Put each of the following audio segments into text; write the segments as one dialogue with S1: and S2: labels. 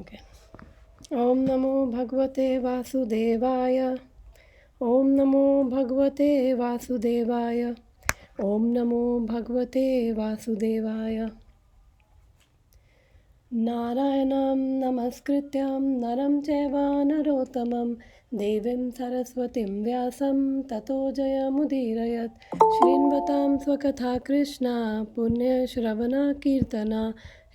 S1: Okay. ओम नमो भगवते वासुदेवाय। ओम नमो भगवते वासुदेवाय। ओम नमो भगवते वासुदेवाय। नारायणं नमस्कृत्यं नरं चैव नरोत्तमं देवीं सरस्वतीं व्यासं ततो जयमुदीरयत्। श्रीन्वतां स्वकथा कृष्णा पुण्यश्रवणकीर्तना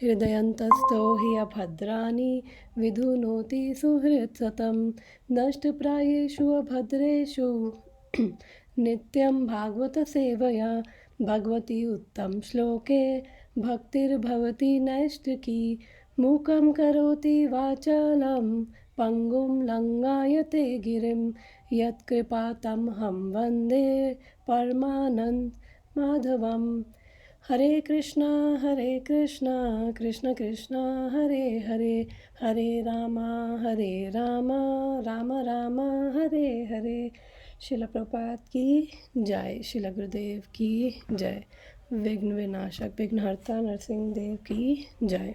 S1: हृदयन्तस्थो हि अभद्राणि विधुनोति सुहृत्सतं। नष्टप्रायेषु अभद्रेषु नित्यं भागवतसेवया भगवती उत्तमश्लोके भक्तिर्भवति नैष्टिकी। मूकं करोति वाचालं पङ्गुं लङ्घयते गिरिं यत्कृपातमहं वन्दे परमानन्दमाधवं। हरे कृष्णा कृष्ण कृष्ण हरे हरे, हरे राम राम राम हरे हरे। शिल प्रभुपाद की जय। शिल गुरुदेव की जय। विघ्न विनाशक विघ्नहर्ता नरसिंह देव की जय।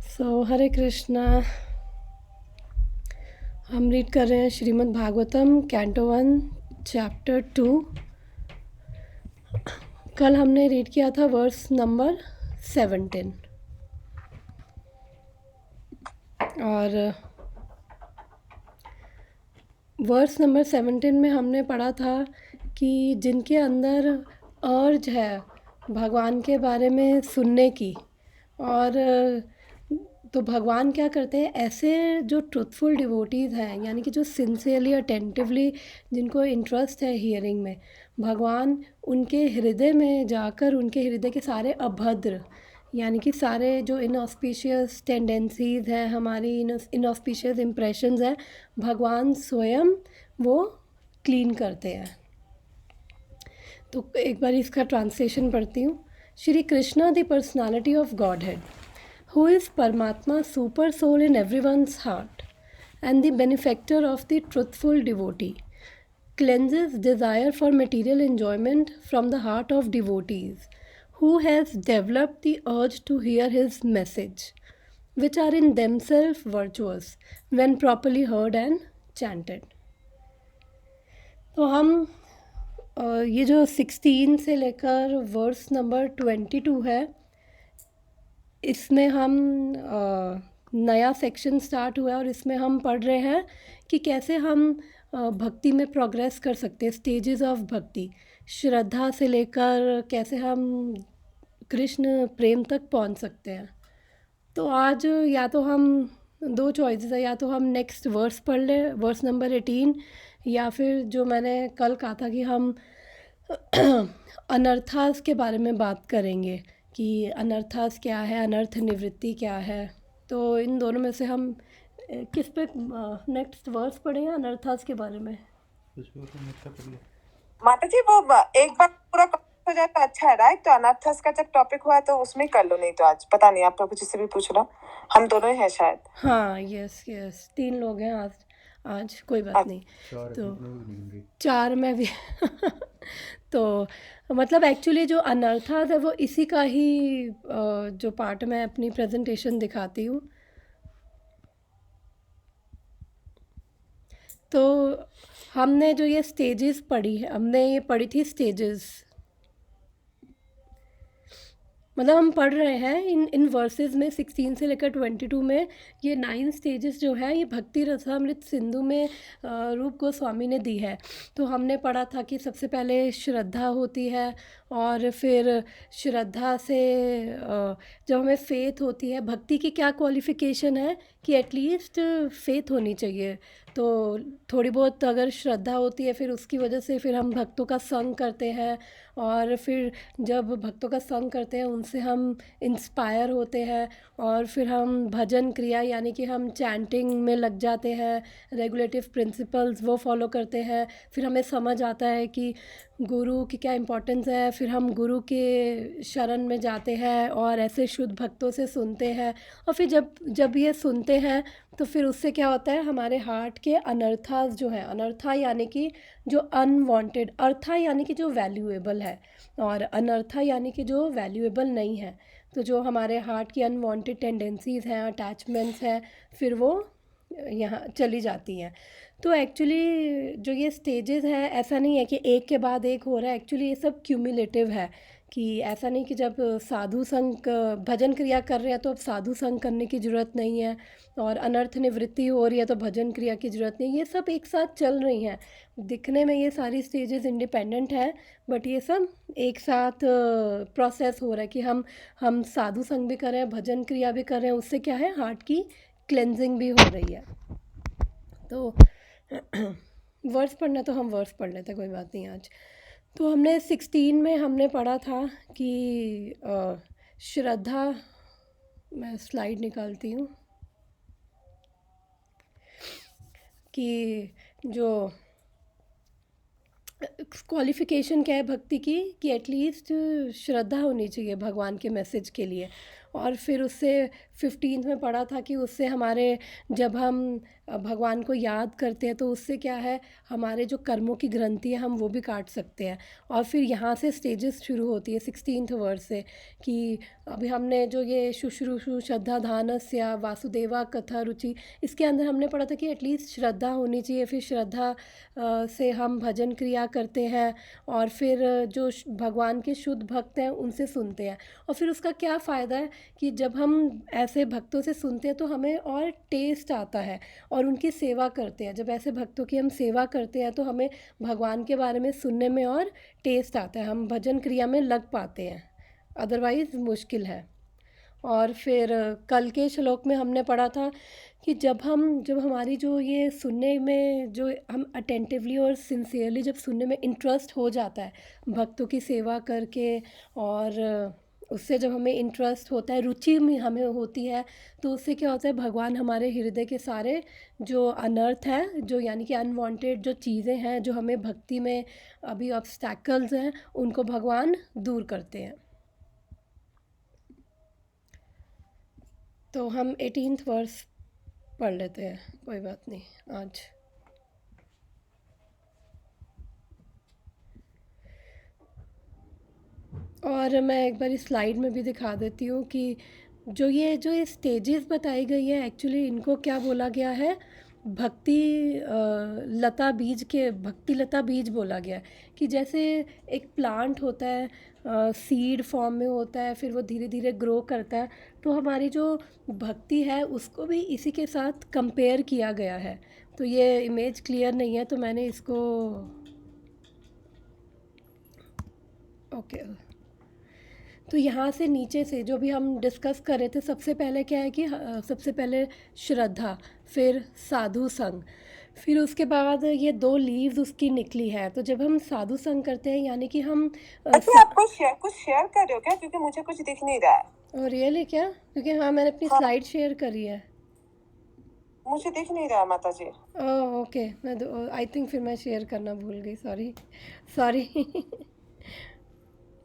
S1: सो हरे कृष्णा। हम रीड कर रहे हैं श्रीमद् भागवतम कैंटो 1 चैप्टर 2। कल हमने रीड किया था वर्स नंबर 17 और वर्स नंबर 17 में हमने पढ़ा था कि जिनके अंदर अर्ज है भगवान के बारे में सुनने की, और तो भगवान क्या करते हैं, ऐसे जो ट्रुथफुल डिवोटीज़ हैं, यानी कि जो सिंसियरली अटेंटिवली जिनको इंटरेस्ट है हियरिंग में, भगवान उनके हृदय में जाकर उनके हृदय के सारे अभद्र, यानी कि सारे जो इनऑस्पिशियस टेंडेंसीज़ हैं, हमारी इनऑस्पिशियस इम्प्रेशंस हैं, भगवान स्वयं वो क्लीन करते हैं। तो एक बार इसका ट्रांसलेशन पढ़ती हूँ। Shri Krishna the personality of God head, who is Paramatma super soul in everyone's heart and the benefactor of the truthful devotee, cleanses desire for material enjoyment from the heart of devotees who has developed the urge to hear his message, which are in themselves virtuous when properly heard and chanted. तो हम ये जो 16 से लेकर verse number 22 है, इसमें हम नया सेक्शन स्टार्ट हुआ है और इसमें हम पढ़ रहे हैं कि कैसे हम भक्ति में प्रोग्रेस कर सकते हैं, स्टेजेस ऑफ भक्ति, श्रद्धा से लेकर कैसे हम कृष्ण प्रेम तक पहुंच सकते हैं। तो आज या तो हम दो चॉइसेस है, या तो हम नेक्स्ट वर्स पढ़ लें, वर्स नंबर 18, या फिर जो मैंने कल कहा था कि हम अनर्थास के बारे में बात करेंगे कि अनर्थास क्या है, अनर्थ निवृत्ति क्या है। तो इन दोनों में से हम किस पे नेक्स्ट वर्स पढ़े या अनर्थास के बारे में?
S2: माता जी वो एक बार पूरा हो जाए तो अच्छा है, राइट? तो अनर्थास का जब टॉपिक हुआ है तो उसमें कर लो, नहीं तो आज पता नहीं आप लोग जिससे भी पूछ लो, हम दोनों ही हैं शायद।
S1: हाँ, यस 3 लोग हैं आज कोई बात नहीं। तो 4 में भी तो मतलब एक्चुअली जो अनर्थास है वो इसी का ही जो पार्ट मैं अपनी प्रेजेंटेशन दिखाती हूँ। तो हमने जो ये स्टेजेस पढ़ी है, हमने ये पढ़ी थी स्टेजेस, मतलब हम पढ़ रहे हैं इन वर्सेस में 16 से लेकर 22 में ये 9 स्टेजेस जो है ये भक्ति रसामृत सिंधु में रूप गोस्वामी ने दी है। तो हमने पढ़ा था कि सबसे पहले श्रद्धा होती है, और फिर श्रद्धा से जब हमें फेथ होती है, भक्ति की क्या क्वालिफ़िकेशन है कि एटलीस्ट फेथ होनी चाहिए। तो थोड़ी बहुत अगर श्रद्धा होती है, फिर उसकी वजह से फिर हम भक्तों का संग करते हैं, और फिर जब भक्तों का संग करते हैं उनसे हम इंस्पायर होते हैं, और फिर हम भजन क्रिया यानी कि हम चैंटिंग में लग जाते हैं, रेगुलेटिव प्रिंसिपल्स वो फॉलो करते हैं। फिर हमें समझ आता है कि गुरु की क्या इम्पोर्टेंस है, फिर हम गुरु के शरण में जाते हैं और ऐसे शुद्ध भक्तों से सुनते हैं। और फिर जब ये सुनते हैं तो फिर उससे क्या होता है, हमारे हार्ट के अनर्थास जो है, अनर्था यानी कि जो अनवांटेड, अर्था यानी कि जो वैल्यूएबल है, और अनर्था यानी कि जो वैल्यूएबल नहीं है, तो जो हमारे हार्ट की अनवांटेड टेंडेंसीज़ हैं, अटैचमेंट्स हैं, फिर वो यहाँ चली जाती हैं। तो एक्चुअली जो ये स्टेजेस हैं, ऐसा नहीं है कि एक के बाद एक हो रहा है, एक्चुअली ये सब क्यूमुलेटिव है। कि ऐसा नहीं कि जब साधु संग भजन क्रिया कर रहे हैं तो अब साधु संग करने की ज़रूरत नहीं है, और अनर्थ निवृत्ति हो रही है तो भजन क्रिया की ज़रूरत नहीं, ये सब एक साथ चल रही हैं। दिखने में ये सारी स्टेजेस इंडिपेंडेंट है, बट ये सब एक साथ प्रोसेस हो रहा है कि हम साधु संग भी कर रहे हैं, भजन क्रिया भी कर रहे हैं, उससे क्या है, हार्ट की क्लेंजिंग भी हो रही है। तो वर्ड्स पढ़ना तो हम वर्ड्स पढ़ लेते, कोई बात नहीं आज। तो हमने 16 में हमने पढ़ा था कि श्रद्धा, मैं स्लाइड निकालती हूँ, कि जो क्वालिफ़िकेशन क्या है भक्ति की, कि एटलीस्ट श्रद्धा होनी चाहिए भगवान के मैसेज के लिए। और फिर उससे 15 में पढ़ा था कि उससे हमारे, जब हम भगवान को याद करते हैं तो उससे क्या है, हमारे जो कर्मों की ग्रंथि है हम वो भी काट सकते हैं। और फिर यहाँ से स्टेजेस शुरू होती है 16th वर्स से, कि अभी हमने जो ये शुश्रूषु श्रद्धा धानस्य वासुदेवा कथा रुचि, इसके अंदर हमने पढ़ा था कि एटलीस्ट श्रद्धा होनी चाहिए। फिर श्रद्धा से हम भजन क्रिया करते हैं, और फिर जो भगवान के शुद्ध भक्त हैं उनसे सुनते हैं। और फिर उसका क्या फ़ायदा है कि जब हम ऐसे भक्तों से सुनते हैं तो हमें और टेस्ट आता है, और उनकी सेवा करते हैं। जब ऐसे भक्तों की हम सेवा करते हैं तो हमें भगवान के बारे में सुनने में और टेस्ट आता है, हम भजन क्रिया में लग पाते हैं, अदरवाइज़ मुश्किल है। और फिर कल के श्लोक में हमने पढ़ा था कि जब हमारी जो ये सुनने में, जो हम अटेंटिवली और सिंसियरली जब सुनने में इंटरेस्ट हो जाता है भक्तों की सेवा करके, और उससे जब हमें इंटरेस्ट होता है, रुचि में हमें होती है, तो उससे क्या होता है, भगवान हमारे हृदय के सारे जो अनर्थ हैं, जो यानी कि अनवांटेड जो चीज़ें हैं, जो हमें भक्ति में अभी ऑब्स्टैकल्स हैं, उनको भगवान दूर करते हैं। तो हम 18th वर्स पढ़ लेते हैं, कोई बात नहीं आज। और मैं एक बार इस स्लाइड में भी दिखा देती हूँ कि जो ये स्टेजेस बताई गई है, एक्चुअली इनको क्या बोला गया है, भक्ति लता बीज के, भक्ति लता बीज बोला गया है। कि जैसे एक प्लांट होता है, सीड फॉर्म में होता है, फिर वो धीरे धीरे ग्रो करता है, तो हमारी जो भक्ति है उसको भी इसी के साथ कंपेयर किया गया है। तो ये इमेज क्लियर नहीं है तो मैंने इसको, ओके। तो यहाँ से नीचे से जो भी हम डिस्कस कर रहे थे, सबसे पहले क्या है कि सबसे पहले श्रद्धा, फिर साधु संग, फिर उसके बाद ये 2 लीव्स उसकी निकली है। तो जब हम साधु संग करते हैं, यानी कि हम
S2: अच्छा, आप कुछ शेयर कर रहे हो क्या, क्योंकि मुझे कुछ दिख नहीं रहा है।
S1: रियली क्या? क्योंकि हाँ, मैंने अपनी स्लाइड शेयर करी है,
S2: मुझे दिख नहीं रहा है माता जी।
S1: ओह ओके, मैं आई थिंक फिर मैं शेयर करना भूल गई, सॉरी सॉरी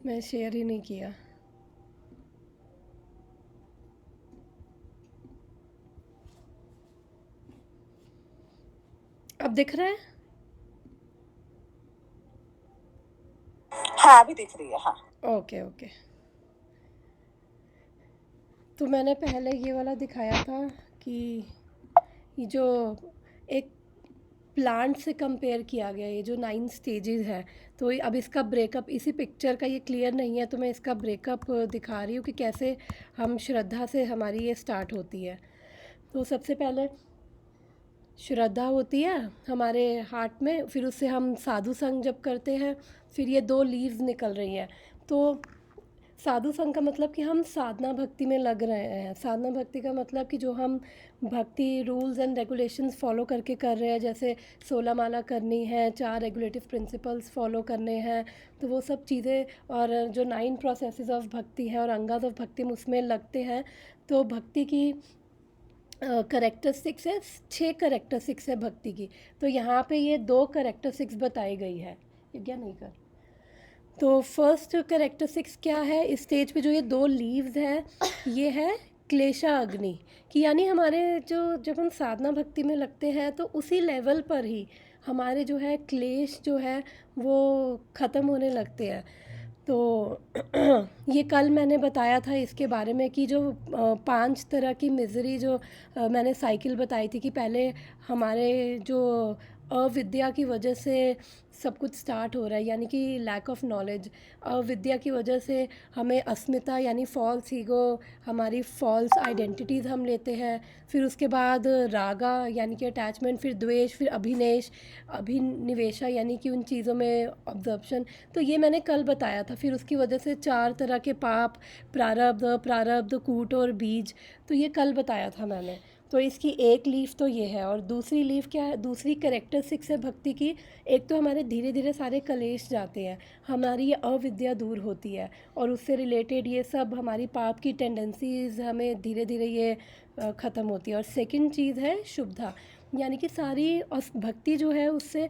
S1: मैं शेयर ही नहीं किया। अब दिख रहा है?
S2: हाँ, अभी दिख रही है, हाँ।
S1: Okay okay. तो मैंने पहले ये वाला दिखाया था कि ये जो एक प्लांट से कंपेयर किया गया, ये जो 9 स्टेजेस है, तो अब इसका ब्रेकअप, इसी पिक्चर का ये क्लियर नहीं है तो मैं इसका ब्रेकअप दिखा रही हूँ कि कैसे हम श्रद्धा से हमारी ये स्टार्ट होती है। तो सबसे पहले श्रद्धा होती है हमारे हार्ट में, फिर उससे हम साधु संग जब करते हैं, फिर ये 2 लीव्स निकल रही हैं। तो साधु संग का मतलब कि हम साधना भक्ति में लग रहे हैं। साधना भक्ति का मतलब कि जो हम भक्ति रूल्स एंड रेगुलेशंस फॉलो करके कर रहे हैं, जैसे 16 माला करनी है, 4 रेगुलेटिव प्रिंसिपल्स फॉलो करने हैं, तो वो सब चीज़ें, और जो 9 प्रोसेसेस ऑफ भक्ति है और अंगास ऑफ भक्ति, उसमें लगते हैं। तो भक्ति की करेक्टरिस्टिक्स है, 6 करेक्टरिस्टिक्स है भक्ति की। तो यहाँ पे ये 2 करेक्टरिस्टिक्स बताई गई है, ये क्या नहीं कर। तो फर्स्ट करेक्टरिस्टिक्स क्या है इस स्टेज पे, जो ये 2 लीव्स हैं, ये है क्लेशा अग्नि, कि यानी हमारे जो, जब हम साधना भक्ति में लगते हैं तो उसी लेवल पर ही हमारे जो है क्लेश जो है वो ख़त्म होने लगते हैं। तो ये कल मैंने बताया था इसके बारे में कि जो 5 तरह की मिज़री जो मैंने साइकिल बताई थी कि पहले हमारे जो अविद्या की वजह से सब कुछ स्टार्ट हो रहा है, यानी कि लैक ऑफ नॉलेज। अविद्या की वजह से हमें अस्मिता यानी फॉल्स ईगो, हमारी फॉल्स आइडेंटिटीज़ हम लेते हैं। फिर उसके बाद रागा यानी कि अटैचमेंट, फिर द्वेष, फिर अभिनिवेशा यानी कि उन चीज़ों में ऑब्जर्प्शन। तो ये मैंने कल बताया था। फिर उसकी वजह से 4 तरह के पाप, प्रारब्ध, कूट और बीज। तो ये कल बताया था मैंने। तो इसकी एक लीफ तो ये है, और दूसरी लीफ क्या है, दूसरी कैरेक्टरिस्टिक्स है भक्ति की। एक तो हमारे धीरे धीरे सारे कलेश जाते हैं, हमारी ये अविद्या दूर होती है, और उससे रिलेटेड ये सब हमारी पाप की टेंडेंसीज हमें धीरे धीरे ये ख़त्म होती है। और सेकंड चीज़ है शुभता, यानी कि सारी भक्ति जो है उससे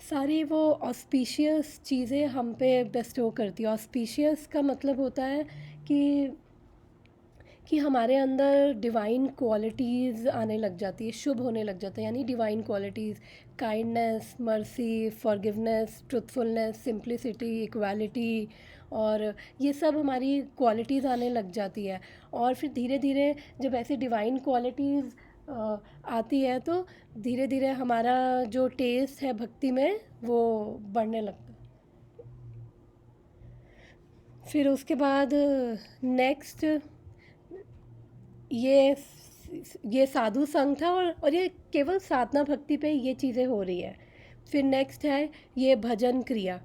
S1: सारी वो ऑस्पिशियस चीज़ें हम पे बेस्टो करती है। ऑस्पिशियस का मतलब होता है कि हमारे अंदर डिवाइन क्वालिटीज़ आने लग जाती है, शुभ होने लग जाता है। यानी divine qualities, kindness, mercy, forgiveness, truthfulness, simplicity, equality, और ये सब हमारी क्वालिटीज़ आने लग जाती है। और फिर धीरे धीरे जब ऐसी डिवाइन क्वालिटीज़ आती है तो धीरे धीरे हमारा जो टेस्ट है भक्ति में वो बढ़ने लगता है। फिर उसके बाद नेक्स्ट ये साधु संघ था, और ये केवल साधना भक्ति पे ये चीज़ें हो रही है। फिर नेक्स्ट है ये भजन क्रिया।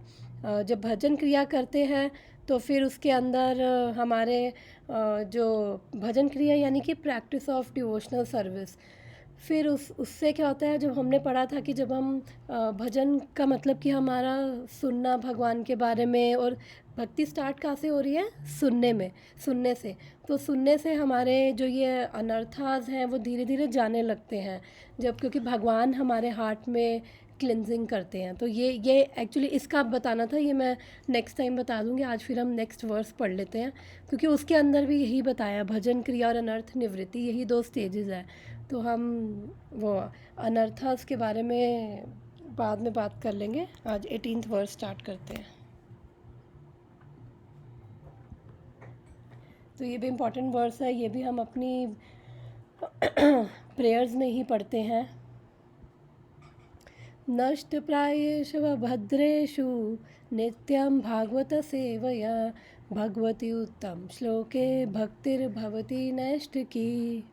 S1: जब भजन क्रिया करते हैं तो फिर उसके अंदर हमारे जो भजन क्रिया यानी कि प्रैक्टिस ऑफ डिवोशनल सर्विस। फिर उससे क्या होता है, जब हमने पढ़ा था कि जब हम भजन का मतलब कि हमारा सुनना भगवान के बारे में, और भक्ति स्टार्ट कहाँ से हो रही है, सुनने से। तो सुनने से हमारे जो ये अनर्थास हैं वो धीरे धीरे जाने लगते हैं, जब क्योंकि भगवान हमारे हार्ट में क्लिनजिंग करते हैं। तो ये एक्चुअली इसका बताना था, ये मैं नेक्स्ट टाइम बता दूंगी। आज फिर हम नेक्स्ट वर्स पढ़ लेते हैं, क्योंकि उसके अंदर भी यही बताया, भजन क्रिया और अनर्थ निवृत्ति, यही 2 स्टेजेस है। तो हम वो अनर्थास के बारे में बाद में बात कर लेंगे। आज 18th वर्स स्टार्ट करते हैं। तो ये भी इम्पॉर्टेंट वर्स है, ये भी हम अपनी प्रेयर्स में ही पढ़ते हैं। नष्ट प्रायेषु भद्रेषु नित्यं भागवत सेवया, भगवती उत्तम श्लोके भक्तिर्भवति नैष्टिकी।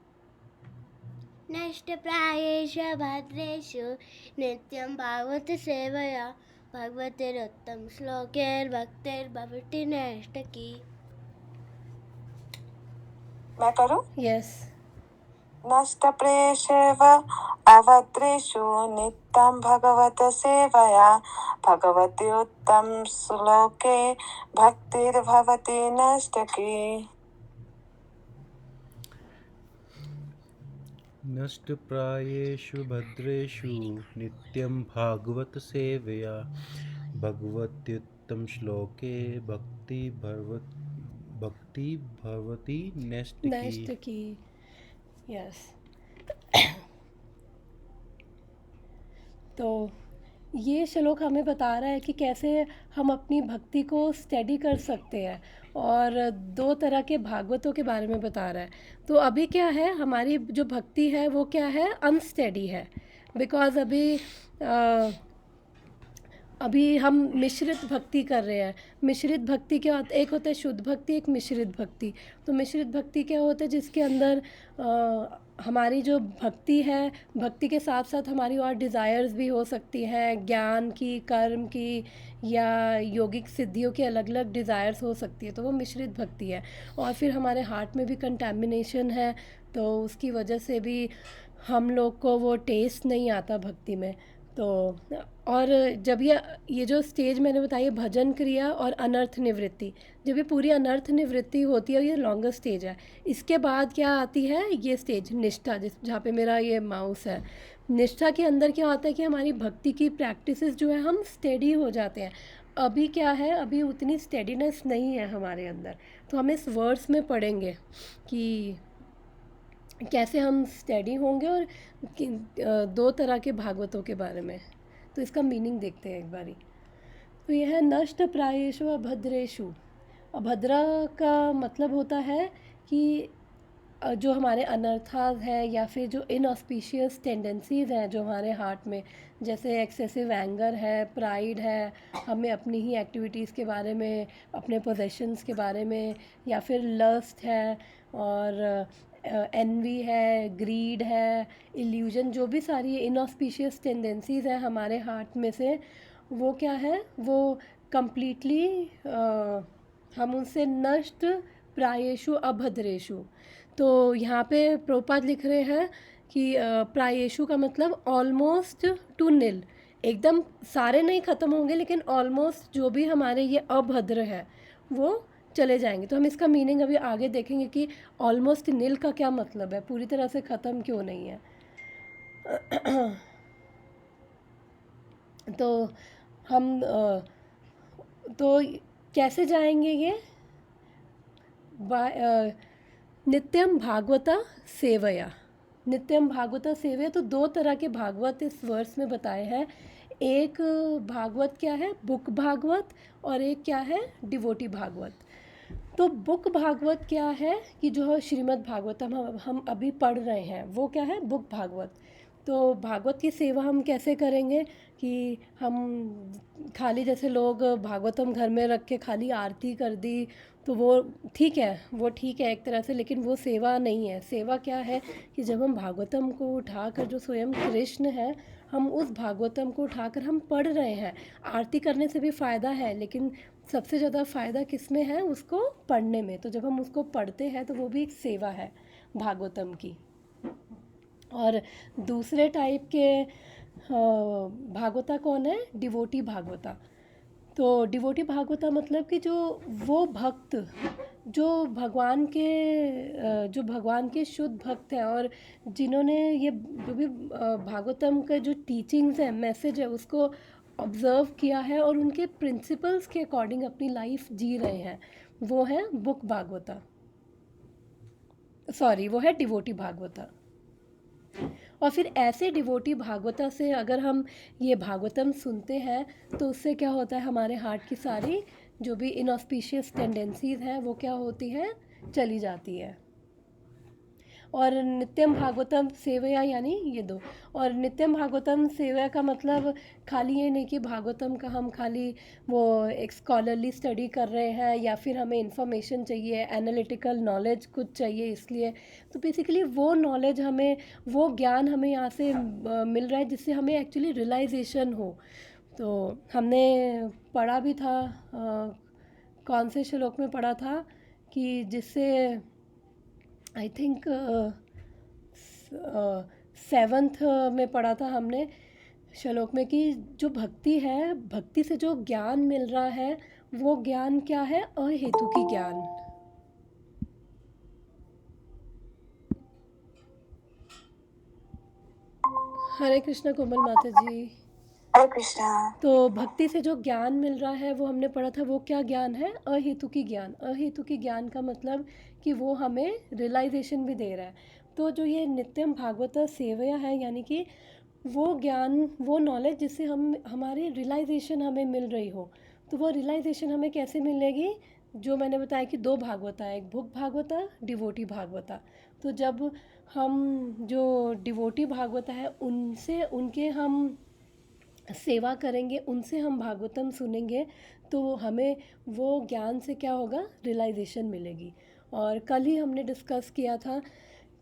S3: नष्टप्रायेषु भद्रेषु नित्यं भागवत सेवया, भगवतिरुत्तम श्लोकैर्भक्तिर्भवति नैष्टिकी।
S2: मैं करूं?
S1: यस।
S2: नष्टप्रेषेव अभद्रेषु नित्यं भगवत सेवया, भगवति उत्तम श्लोके भक्तिर्भवति नैष्टिकी।
S4: नष्टप्रायेषु भद्रेषु नित्यं भागवत सेवया, भगवत्युत्तम श्लोके भक्ति भवति नैष्टिकी।
S1: यस। तो ये श्लोक हमें बता रहा है कि कैसे हम अपनी भक्ति को स्टेडी कर सकते हैं, और 2 तरह के भागवतों के बारे में बता रहा है। तो अभी क्या है, हमारी जो भक्ति है वो क्या है, अनस्टेडी है। बिकॉज अभी हम मिश्रित भक्ति कर रहे हैं। मिश्रित भक्ति क्या होता है, एक होता है शुद्ध भक्ति, एक मिश्रित भक्ति। तो मिश्रित भक्ति क्या होता है, जिसके अंदर हमारी जो भक्ति है, भक्ति के साथ साथ हमारी और डिज़ायर्स भी हो सकती हैं, ज्ञान की, कर्म की, या योगिक सिद्धियों की अलग अलग डिज़ायर्स हो सकती है। तो वो मिश्रित भक्ति है। और फिर हमारे हार्ट में भी कंटैमिनेशन है, तो उसकी वजह से भी हम लोग को वो टेस्ट नहीं आता भक्ति में। तो और जब ये जो स्टेज मैंने बताई है, भजन क्रिया और अनर्थ निवृत्ति, जब ये पूरी अनर्थ निवृत्ति होती है, ये लॉन्गर स्टेज है। इसके बाद क्या आती है, ये स्टेज निष्ठा, जहाँ पे मेरा ये माउस है। निष्ठा के अंदर क्या होता है कि हमारी भक्ति की प्रैक्टिसेस जो है, हम स्टेडी हो जाते हैं। अभी क्या है, अभी उतनी स्टेडीनेस नहीं है हमारे अंदर। तो हम इस वर्ड्स में पढ़ेंगे कि कैसे हम स्टेडी होंगे, और 2 तरह के भागवतों के बारे में। तो इसका मीनिंग देखते हैं एक बारी। तो यह है नष्ट प्रायेषु अभद्रेषु। अभद्रा का मतलब होता है कि जो हमारे अनर्थास है या फिर जो इनऑस्पिशियस टेंडेंसीज़ हैं जो हमारे हार्ट में, जैसे एक्सेसिव एंगर है, प्राइड है, हमें अपनी ही एक्टिविटीज़ के बारे में, अपने पोजेशंस के बारे में, या फिर लस्ट है, और एनवी है, ग्रीड है, इल्यूजन, जो भी सारी इनऑस्पिशियस टेंडेंसीज़ हैं हमारे हार्ट में से, वो क्या है, वो कम्प्लीटली हम उनसे नष्ट प्रायेषु अभद्रेषु। तो यहाँ पे प्रभुपाद लिख रहे हैं कि प्रायेषु का मतलब ऑलमोस्ट टू नील, एकदम सारे नहीं ख़त्म होंगे लेकिन ऑलमोस्ट जो भी हमारे ये अभद्र है वो चले जाएंगे। तो हम इसका मीनिंग अभी आगे देखेंगे कि ऑलमोस्ट नील का क्या मतलब है, पूरी तरह से ख़त्म क्यों नहीं है। तो हम तो कैसे जाएंगे ये, नित्यम भागवता सेवया। नित्यम भागवता सेवया, तो दो तरह के भागवत इस वर्ष में बताए हैं। एक भागवत क्या है, बुक भागवत, और एक क्या है, डिवोटी भागवत। तो बुक भागवत क्या है कि जो श्रीमद् भागवतम हम अभी पढ़ रहे हैं वो क्या है, बुक भागवत। तो भागवत की सेवा हम कैसे करेंगे कि हम खाली जैसे लोग भागवतम घर में रख के खाली आरती कर दी, तो वो ठीक है, वो ठीक है एक तरह से, लेकिन वो सेवा नहीं है। सेवा क्या है कि जब हम भागवतम को उठाकर, जो स्वयं कृष्ण है, हम उस भागवतम को उठाकर हम पढ़ रहे हैं। आरती करने से भी फ़ायदा है, लेकिन सबसे ज़्यादा फ़ायदा किस में है, उसको पढ़ने में। तो जब हम उसको पढ़ते हैं तो वो भी एक सेवा है भागवतम की। और दूसरे टाइप के भागवता कौन है, डिवोटी भागवता। तो डिवोटी भागवता मतलब कि जो वो भक्त जो भगवान के शुद्ध भक्त हैं, और जिन्होंने ये जो भी भागवतम का जो टीचिंग्स है, मैसेज है, उसको ऑब्ज़र्व किया है और उनके प्रिंसिपल्स के अकॉर्डिंग अपनी लाइफ जी रहे हैं, वो है बुक भागवता, सॉरी वो है डिवोटी भागवता। और फिर ऐसे डिवोटी भागवता से अगर हम ये भागवतम सुनते हैं तो उससे क्या होता है, हमारे हार्ट की सारी जो भी इनऑस्पिशियस टेंडेंसीज़ हैं वो क्या होती है, चली जाती है। और नित्यम भागवतम सेवया, यानी ये दो। और नित्यम भागवतम सेवया का मतलब खाली ये नहीं कि भागवतम का हम खाली वो एक स्कॉलरली स्टडी कर रहे हैं, या फिर हमें इंफॉर्मेशन चाहिए, एनालिटिकल नॉलेज कुछ चाहिए इसलिए। तो बेसिकली वो नॉलेज हमें, वो ज्ञान हमें यहाँ से मिल रहा है जिससे हमें एक्चुअली रियलाइजेशन हो। तो हमने पढ़ा भी था, कौन से श्लोक में पढ़ा था कि जिससे आई थिंक 7th में पढ़ा था हमने श्लोक में कि जो भक्ति है, भक्ति से जो ज्ञान मिल रहा है वो ज्ञान क्या है, अहेतु की ज्ञान। हरे कृष्णा कोमल माता जी।
S2: हरे कृष्णा।
S1: तो भक्ति से जो ज्ञान मिल रहा है वो हमने पढ़ा था, वो क्या ज्ञान है, अहेतु की ज्ञान। अहेतु की ज्ञान का मतलब कि वो हमें रियलाइजेशन भी दे रहा है। तो जो ये नित्यम भागवत सेवया है, यानी कि वो ज्ञान, वो नॉलेज जिससे हमारी रियलाइजेशन हमें मिल रही हो। तो वो रियलाइजेशन हमें कैसे मिलेगी, जो मैंने बताया कि दो भागवता है, एक बुक भागवता, डिवोटी भागवता। तो जब हम जो डिवोटी भागवता है उनसे, उनके हम सेवा करेंगे, उनसे हम भागवतम सुनेंगे, तो हमें वो ज्ञान से क्या होगा, रियलाइजेशन मिलेगी। और कल ही हमने डिस्कस किया था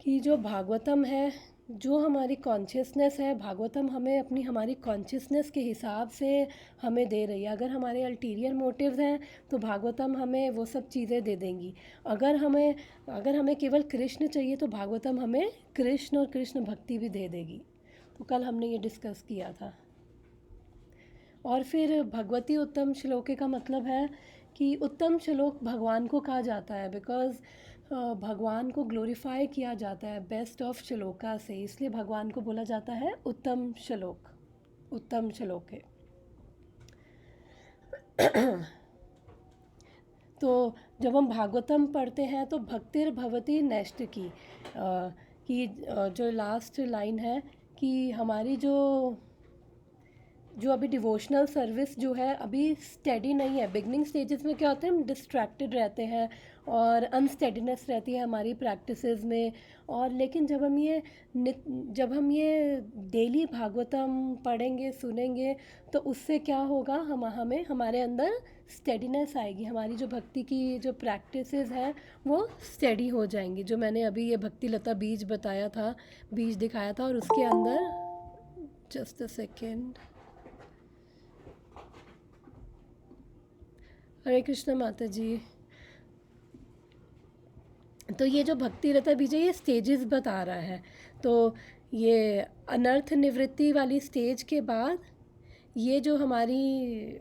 S1: कि जो भागवतम है, जो हमारी कॉन्शियसनेस है, भागवतम हमें अपनी हमारी कॉन्शियसनेस के हिसाब से हमें दे रही है। अगर हमारे अल्टीरियर मोटिव्स हैं तो भागवतम हमें वो सब चीज़ें दे देंगी। अगर हमें केवल कृष्ण चाहिए तो भागवतम हमें कृष्ण और कृष्ण भक्ति भी दे देगी। तो कल हमने ये डिस्कस किया था। और फिर भगवती उत्तम श्लोके का मतलब है कि उत्तम श्लोक भगवान को कहा जाता है, बिकॉज़ भगवान को ग्लोरीफाई किया जाता है बेस्ट ऑफ श्लोका से, इसलिए भगवान को बोला जाता है उत्तम श्लोक, उत्तम श्लोक है। तो जब हम भागवतम पढ़ते हैं तो भक्तिर भवती नैष्ट की, जो लास्ट लाइन है कि हमारी जो जो अभी डिवोशनल सर्विस जो है अभी स्टेडी नहीं है। बिगनिंग स्टेजेस में क्या होता है, हम डिस्ट्रैक्टेड रहते हैं और अनस्टेडीनेस रहती है हमारी प्रैक्टिसेस में। और लेकिन जब हम ये डेली भागवतम पढ़ेंगे सुनेंगे तो उससे क्या होगा, हमें हमारे अंदर स्टेडीनेस आएगी, हमारी जो भक्ति की जो प्रैक्टिसेस हैं वो स्टेडी हो जाएंगी। जो मैंने अभी ये भक्ति लता बीज बताया था, बीज दिखाया था, और उसके अंदर जस्ट अ सेकेंड। हरे कृष्ण माता जी। तो ये जो भक्ति लता बीज है ये स्टेजेस बता रहा है। तो ये अनर्थ निवृत्ति वाली स्टेज के बाद ये जो हमारी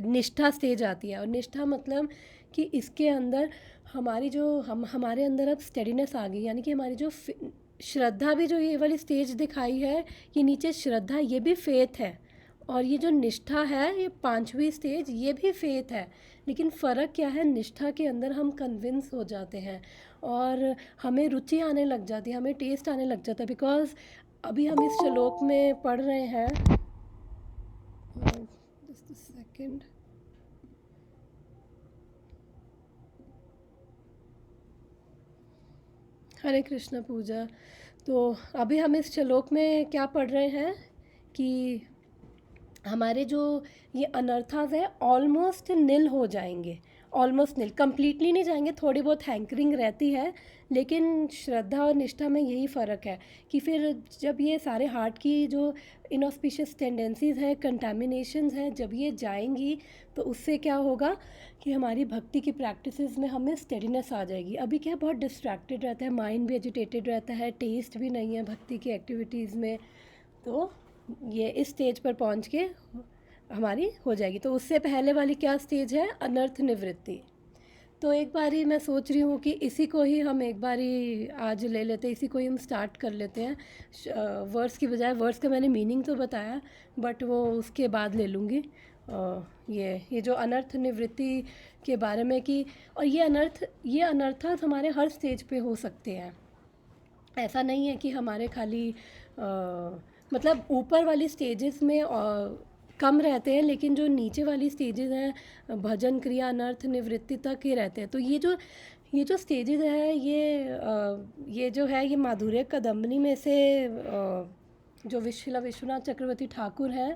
S1: निष्ठा स्टेज आती है, और निष्ठा मतलब कि इसके अंदर हमारी जो हमारे अंदर अब स्टेडीनेस आ गई, यानी कि हमारी जो श्रद्धा भी, जो ये वाली स्टेज दिखाई है कि नीचे श्रद्धा, ये भी फेथ है। और ये जो निष्ठा है, ये 5वीं स्टेज, ये भी फेथ है। लेकिन फ़र्क क्या है, निष्ठा के अंदर हम कन्विंस हो जाते हैं और हमें रुचि आने लग जाती है, हमें टेस्ट आने लग जाता है। बिकॉज अभी हम इस श्लोक में पढ़ रहे हैं, जस्ट अ सेकेंड, हरे कृष्ण पूजा। तो अभी हम इस श्लोक में क्या पढ़ रहे हैं कि हमारे जो ये अनर्थास है ऑलमोस्ट निल हो जाएंगे। ऑलमोस्ट निल, कम्प्लीटली नहीं जाएंगे, थोड़ी बहुत हैंकरिंग रहती है। लेकिन श्रद्धा और निष्ठा में यही फ़र्क है कि फिर जब ये सारे हार्ट की जो इनऑस्पिशियस टेंडेंसीज़ हैं, कंटामिनेशंस हैं, जब ये जाएंगी तो उससे क्या होगा कि हमारी भक्ति की प्रैक्टिसेस में हमें स्टेडीनेस आ जाएगी। अभी क्या बहुत डिस्ट्रैक्टेड रहता है, माइंड भी एजिटेटेड रहता है, टेस्ट भी नहीं है भक्ति की एक्टिविटीज़ में। तो ये इस स्टेज पर पहुंच के हमारी हो जाएगी। तो उससे पहले वाली क्या स्टेज है, अनर्थ निवृत्ति। तो एक बारी मैं सोच रही हूँ कि इसी को ही हम एक बारी आज ले लेते हैं, इसी को ही हम स्टार्ट कर लेते हैं। वर्ड्स की बजाय, वर्ड्स का मैंने मीनिंग तो बताया बट वो उसके बाद ले लूँगी। ये जो अनर्थ निवृत्ति के बारे में कि, और ये अनर्थ हमारे हर स्टेज पे हो सकते हैं। ऐसा नहीं है कि हमारे खाली मतलब ऊपर वाली स्टेजेस में कम रहते हैं, लेकिन जो नीचे वाली स्टेजेस हैं भजन क्रिया अनर्थ निवृत्ति तक ही रहते हैं। तो ये जो स्टेजेस है, ये जो है, ये माधुर्य कदम्बनी में से जो विश्वनाथ चक्रवर्ती ठाकुर हैं,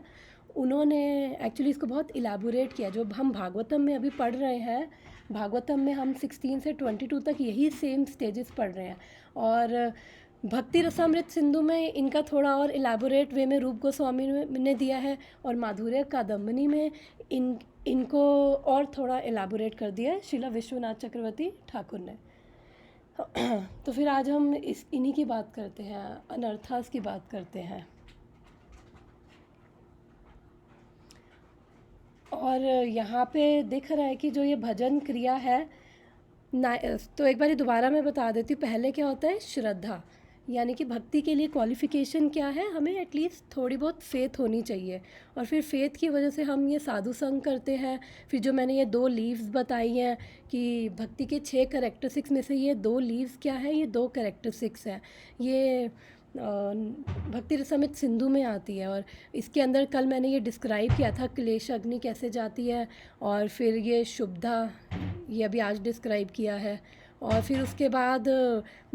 S1: उन्होंने एक्चुअली इसको बहुत इलाबोरेट किया। जो हम भागवतम में अभी पढ़ रहे हैं, भागवतम में हम 16 से 22 तक यही सेम स्टेजेस पढ़ रहे हैं। और भक्ति रसामृत सिंधु में इनका थोड़ा और इलाबोरेट वे में रूप गोस्वामी ने दिया है, और माधुर्य कादम्बनी में इनको और थोड़ा इलाबोरेट कर दिया है श्रीला विश्वनाथ चक्रवर्ती ठाकुर ने। तो फिर आज हम इन्हीं की बात करते हैं, अनर्थास की बात करते हैं। और यहाँ पे दिख रहा है कि जो ये भजन क्रिया है तो एक बार दोबारा मैं बता देती हूँ। पहले क्या होता है, श्रद्धा, यानी कि भक्ति के लिए क्वालिफ़िकेशन क्या है, हमें एटलीस्ट थोड़ी बहुत फ़ेथ होनी चाहिए। और फिर फ़ेथ की वजह से हम ये साधु संग करते हैं। फिर जो मैंने ये 2 लीव्स बताई हैं कि भक्ति के 6 कैरेक्टरिस्टिक्स में से ये 2 लीव्स क्या है, ये 2 कैरेक्टरिस्टिक्स हैं। ये भक्ति रसामृत सिंधु में आती है। और इसके अंदर कल मैंने ये डिस्क्राइब किया था क्लेश अग्नि कैसे जाती है, और फिर ये शुभदा, ये अभी आज डिस्क्राइब किया है। और फिर उसके बाद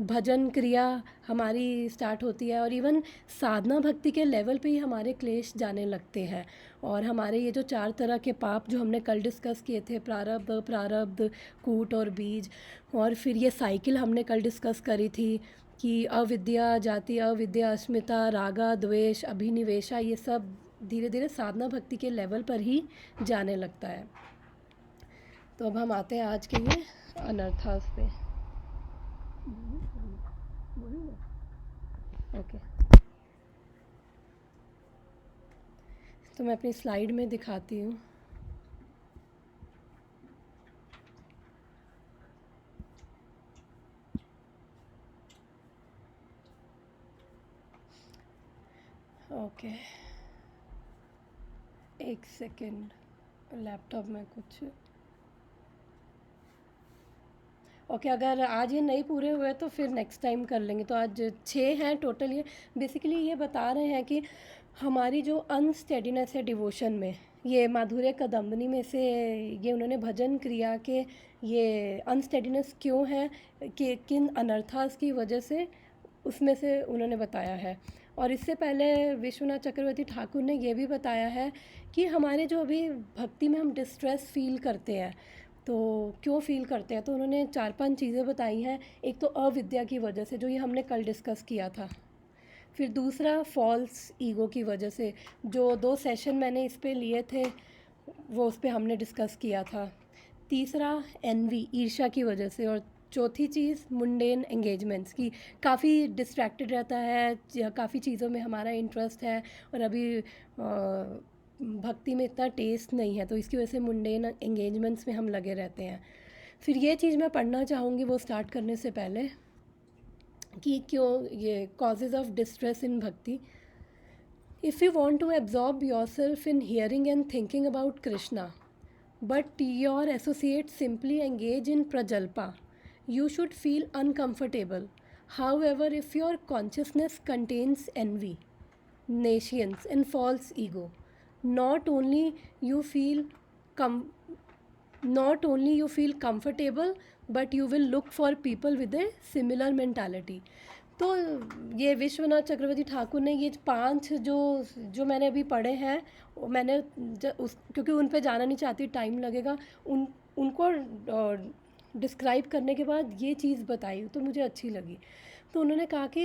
S1: भजन क्रिया हमारी स्टार्ट होती है, और इवन साधना भक्ति के लेवल पे ही हमारे क्लेश जाने लगते हैं। और हमारे ये जो 4 तरह के पाप जो हमने कल डिस्कस किए थे, प्रारब्ध, कूट और बीज, और फिर ये साइकिल हमने कल डिस्कस करी थी कि अविद्या जाति, अविद्या अस्मिता, रागा द्वेष, अभिनिवेशा, ये सब धीरे धीरे साधना भक्ति के लेवल पर ही जाने लगता है। तो अब हम आते हैं आज के ये अनर्थास पे। ओके, तो मैं अपनी स्लाइड में दिखाती हूँ। ओके, एक सेकेंड, लैपटॉप में कुछ ओके अगर आज ये नहीं पूरे हुए तो फिर नेक्स्ट टाइम कर लेंगे। तो आज 6 हैं टोटल। ये बेसिकली ये बता रहे हैं कि हमारी जो अनस्टेडीनेस है डिवोशन में, ये माधुर्य कदम्बनी में से ये उन्होंने भजन क्रिया के ये अनस्टेडीनेस क्यों है, कि किन अनर्थास की वजह से, उसमें से उन्होंने बताया है। और इससे पहले विश्वनाथ चक्रवर्ती ठाकुर ने ये भी बताया है कि हमारे जो अभी भक्ति में हम डिस्ट्रेस फील करते हैं, तो क्यों फील करते हैं, तो उन्होंने 4-5 चीज़ें बताई हैं। एक तो अविद्या की वजह से, जो ये हमने कल डिस्कस किया था। फिर दूसरा फॉल्स ईगो की वजह से, जो 2 सेशन मैंने इस पे लिए थे वो उस पे हमने डिस्कस किया था। तीसरा एनवी, ईर्ष्या की वजह से। और चौथी चीज़ मुंडेन एंगेजमेंट्स की, काफ़ी डिस्ट्रैक्टेड रहता है, काफ़ी चीज़ों में हमारा इंटरेस्ट है और अभी भक्ति में इतना टेस्ट नहीं है, तो इसकी वजह से मुंडेन एंगेजमेंट्स में हम लगे रहते हैं। फिर ये चीज़ मैं पढ़ना चाहूँगी वो स्टार्ट करने से पहले, कि क्यों ये causes of distress in bhakti. If you want to absorb yourself in hearing and thinking about Krishna, but your associates simply engage in prajalpa, you should feel uncomfortable. However, if your consciousness contains envy, nescience, and false ego, not only you feel com- not only you feel comfortable, but you will look for people with a similar mentality. तो ये विश्वनाथ चक्रवर्ती ठाकुर ने ये 5 जो मैंने अभी पढ़े हैं, मैंने क्योंकि उन पे जाना नहीं चाहती, टाइम लगेगा, उनको डिस्क्राइब करने के बाद ये चीज़ बताई तो मुझे अच्छी लगी। तो उन्होंने कहा कि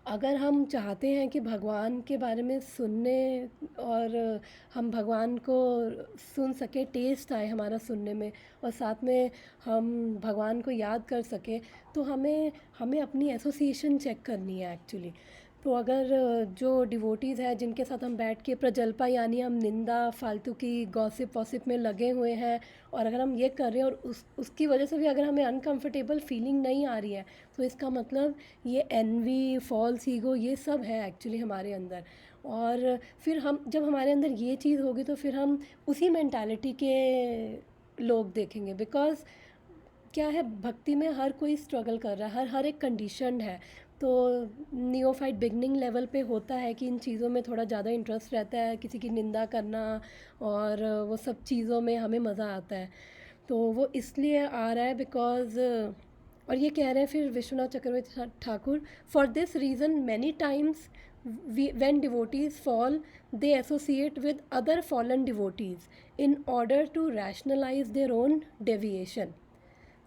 S1: अगर हम चाहते हैं कि भगवान के बारे में सुनने और हम भगवान को सुन सके, टेस्ट आए हमारा सुनने में, और साथ में हम भगवान को याद कर सके, तो हमें अपनी एसोसिएशन चेक करनी है एक्चुअली। तो अगर जो डिवोटीज़ हैं जिनके साथ हम बैठ के प्रजल्पा, यानी हम निंदा, फालतू की गॉसिप वॉसिप में लगे हुए हैं, और अगर हम ये कर रहे हैं और उसकी वजह से भी अगर हमें अनकंफर्टेबल फीलिंग नहीं आ रही है, तो इसका मतलब ये एनवी, फॉल्स ईगो, ये सब है एक्चुअली हमारे अंदर। और फिर जब हमारे अंदर ये चीज़ होगी तो फिर हम उसी मेंटालिटी के लोग देखेंगे। बिकॉज़ क्या है, भक्ति में हर कोई स्ट्रगल कर रहा है, हर एक कंडीशंड है। तो नियोफाइट बिगनिंग लेवल पे होता है कि इन चीज़ों में थोड़ा ज़्यादा इंटरेस्ट रहता है, किसी की निंदा करना और वो सब चीज़ों में हमें मज़ा आता है। तो वो इसलिए आ रहा है बिकॉज़, और ये कह रहे हैं फिर Vishwanath Chakravarti Thakur, for this reason many times when devotees fall, they associate with other fallen devotees in order to rationalize their own deviation.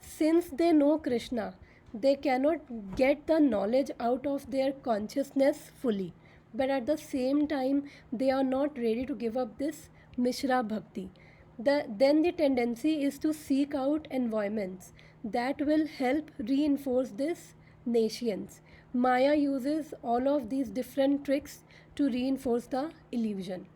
S1: Since they know Krishna, they cannot get the knowledge out of their consciousness fully, but at the same time they are not ready to give up this Mishra Bhakti. Then the tendency is to seek out environments that will help reinforce this nescience. Maya uses all of these different tricks to reinforce the illusion.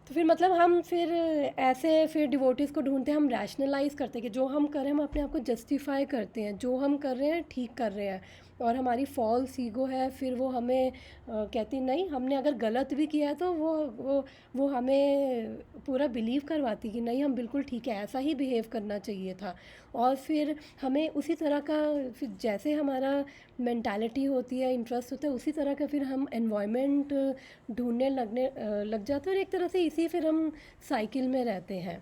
S1: तो फिर मतलब हम फिर ऐसे फिर devotees को ढूंढते हैं, हम रैशनलाइज़ करते हैं कि जो हम कर रहे हैं हम अपने आप को जस्टिफाई करते हैं, जो हम कर रहे हैं ठीक कर रहे हैं, और हमारी फॉल्स ईगो है फिर वो हमें कहती नहीं, हमने अगर गलत भी किया है तो वो हमें पूरा बिलीव करवाती कि नहीं हम बिल्कुल ठीक है, ऐसा ही बिहेव करना चाहिए था। और फिर हमें उसी तरह का, फिर जैसे हमारा मेंटालिटी होती है, इंटरेस्ट होता है, उसी तरह का फिर हम एनवायरनमेंट ढूंढने लग जाते हैं, और एक तरह से इसी फिर हम साइकिल में रहते हैं।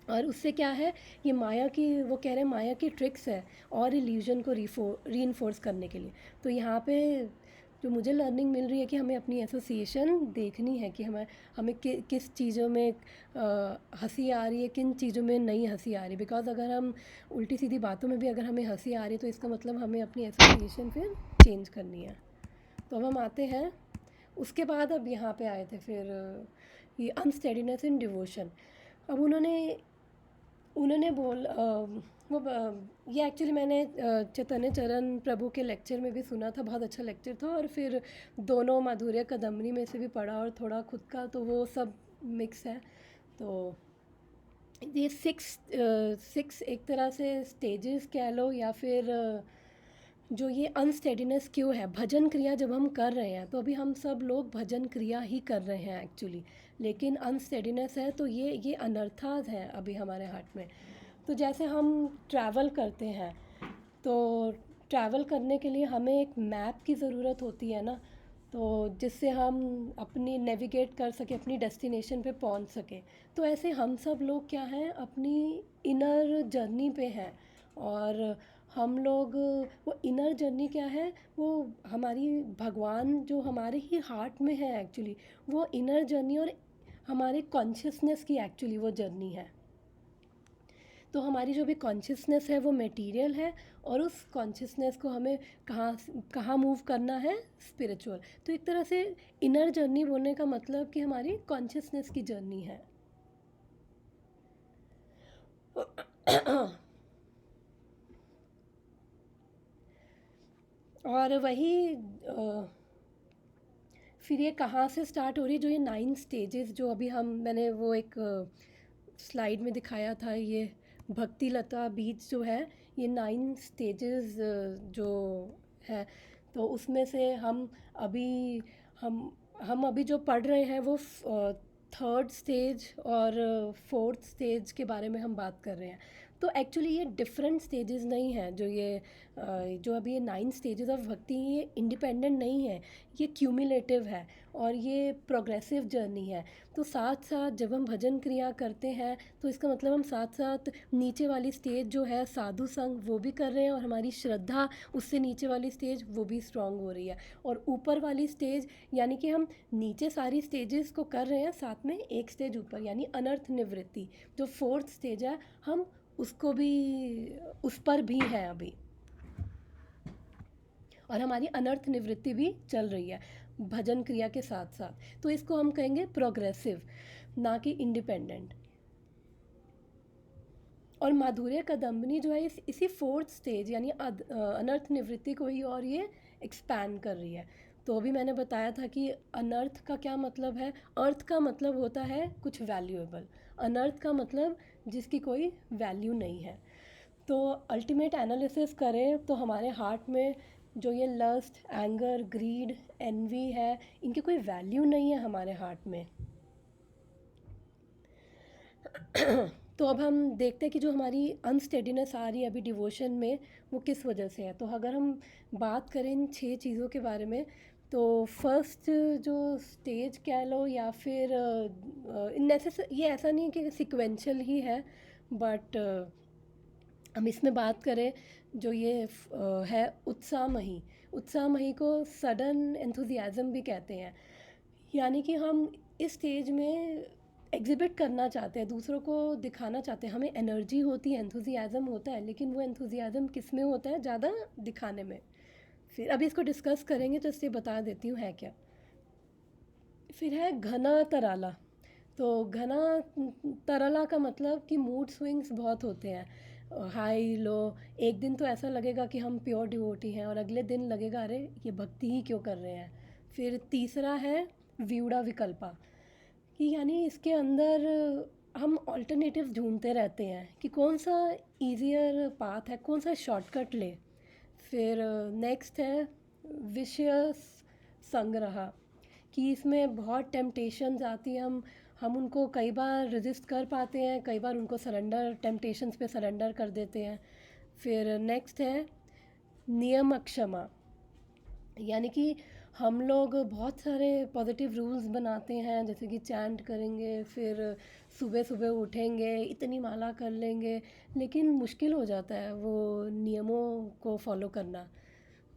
S1: और उससे क्या है, ये माया की, वो कह रहे हैं माया की ट्रिक्स है और इल्यूजन को रीइंफोर्स करने के लिए। तो यहाँ पे जो मुझे लर्निंग मिल रही है कि हमें अपनी एसोसिएशन देखनी है कि हमें किस चीज़ों में हंसी आ रही है, किन चीज़ों में नहीं हंसी आ रही। बिकॉज अगर हम उल्टी सीधी बातों में भी अगर हमें हंसी आ रही है तो इसका मतलब हमें अपनी एसोसिएशन फिर चेंज करनी है। तो अब हम आते हैं उसके बाद, अब यहाँ पे आए थे फिर ये अनस्टेडीनेस इन डिवोशन। अब उन्होंने ये एक्चुअली मैंने चैतन्य चरण प्रभु के लेक्चर में भी सुना था, बहुत अच्छा लेक्चर था, और फिर दोनों माधुर्य कदम्बनी में से भी पढ़ा और थोड़ा खुद का, तो वो सब मिक्स है। तो ये सिक्स एक तरह से स्टेजेस कह लो, या फिर जो ये अनस्टेडीनेस क्यों है, भजन क्रिया जब हम कर रहे हैं तो अभी हम सब लोग भजन क्रिया ही कर रहे हैं एक्चुअली, लेकिन अनस्टेडीनेस है, तो ये अनर्थाज है अभी हमारे हाथ में। तो जैसे हम ट्रैवल करते हैं, तो ट्रैवल करने के लिए हमें एक मैप की ज़रूरत होती है ना। तो जिससे हम अपनी नेविगेट कर सकें, अपनी डेस्टिनेशन पे पहुंच सकें। तो ऐसे हम सब लोग क्या हैं, अपनी इनर जर्नी पे हैं। और हम लोग, वो इनर जर्नी क्या है, वो हमारी भगवान जो हमारे ही हार्ट में है एक्चुअली, वो इनर जर्नी और हमारे कॉन्शियसनेस की एक्चुअली वो जर्नी है। तो हमारी जो भी कॉन्शियसनेस है वो मटेरियल है, और उस कॉन्शियसनेस को हमें कहाँ कहाँ मूव करना है, स्पिरिचुअल। तो एक तरह से इनर जर्नी बोलने का मतलब कि हमारी कॉन्शियसनेस की जर्नी है। और वही फिर ये कहाँ से स्टार्ट हो रही है, जो ये 9 स्टेजेस जो अभी मैंने वो एक स्लाइड में दिखाया था, ये भक्ति लता बीज जो है, ये 9 स्टेजेस जो है, तो उसमें से अभी हम अभी जो पढ़ रहे हैं वो 3rd स्टेज और 4th स्टेज के बारे में हम बात कर रहे हैं। तो एक्चुअली ये डिफरेंट स्टेजेस नहीं हैं, जो अभी ये 9 स्टेजेस ऑफ भक्ति, ये इंडिपेंडेंट नहीं है, ये क्यूमुलेटिव है और ये प्रोग्रेसिव जर्नी है। तो साथ साथ जब हम भजन क्रिया करते हैं तो इसका मतलब हम साथ साथ नीचे वाली स्टेज जो है साधु संग, वो भी कर रहे हैं, और हमारी श्रद्धा उससे नीचे वाली स्टेज वो भी स्ट्रांग हो रही है। और ऊपर वाली स्टेज यानी कि हम नीचे सारी स्टेजेस को कर रहे हैं, साथ में एक स्टेज ऊपर यानी अनर्थ निवृत्ति जो 4th स्टेज है, हम उसको भी, उस पर भी है अभी, और हमारी अनर्थ निवृत्ति भी चल रही है भजन क्रिया के साथ साथ। तो इसको हम कहेंगे प्रोग्रेसिव, ना कि इंडिपेंडेंट। और माधुर्य कदम्बनी जो है इसी 4th स्टेज यानी अनर्थ निवृत्ति को ही और ये एक्सपैंड कर रही है। तो अभी मैंने बताया था कि अनर्थ का क्या मतलब है। अर्थ का मतलब होता है कुछ वैल्यूएबल, अनर्थ का मतलब जिसकी कोई वैल्यू नहीं है। तो अल्टीमेट एनालिसिस करें तो हमारे हार्ट में जो ये लस्ट, एंगर, ग्रीड, एनवी है, इनकी कोई वैल्यू नहीं है हमारे हार्ट में। तो अब हम देखते हैं कि जो हमारी अनस्टेडीनेस आ रही है अभी डिवोशन में, वो किस वजह से है। तो अगर हम बात करें इन 6 चीज़ों के बारे में, तो फर्स्ट जो स्टेज कह लो या फिर ये ऐसा नहीं है कि सिक्वेंशियल ही है, बट हम इसमें बात करें जो ये है उत्साहमयी को सडन एंथुजियाज़म भी कहते हैं। यानी कि हम इस स्टेज में एग्जिबिट करना चाहते हैं, दूसरों को दिखाना चाहते हैं, हमें एनर्जी होती है, एंथुजियाज़म होता है, लेकिन वो एंथुजियाज़म किस में होता है, ज़्यादा दिखाने में। फिर अभी इसको डिस्कस करेंगे तो इससे बता देती हूँ है क्या। फिर है घना तराला। तो घना तरला का मतलब कि मूड स्विंग्स बहुत होते हैं, हाई लो। एक दिन तो ऐसा लगेगा कि हम प्योर डिवोटी हैं, और अगले दिन लगेगा अरे ये भक्ति ही क्यों कर रहे हैं। फिर तीसरा है व्यूढ़ा विकल्पा, कि यानी इसके अंदर हम ऑल्टरनेटिव ढूंढते रहते हैं कि कौन सा ईजियर पाथ है, कौन सा शॉर्टकट ले। फिर नेक्स्ट है विशियस संग्रह, कि इसमें बहुत टेम्पटेशंस आती हैं, हम उनको कई बार रेजिस्ट कर पाते हैं, कई बार उनको टेम्पटेशंस पे सरेंडर कर देते हैं। फिर नेक्स्ट है नियम अक्षमा, यानी कि हम लोग बहुत सारे पॉजिटिव रूल्स बनाते हैं, जैसे कि चैंट करेंगे, फिर सुबह सुबह उठेंगे, इतनी माला कर लेंगे, लेकिन मुश्किल हो जाता है वो नियमों को फॉलो करना।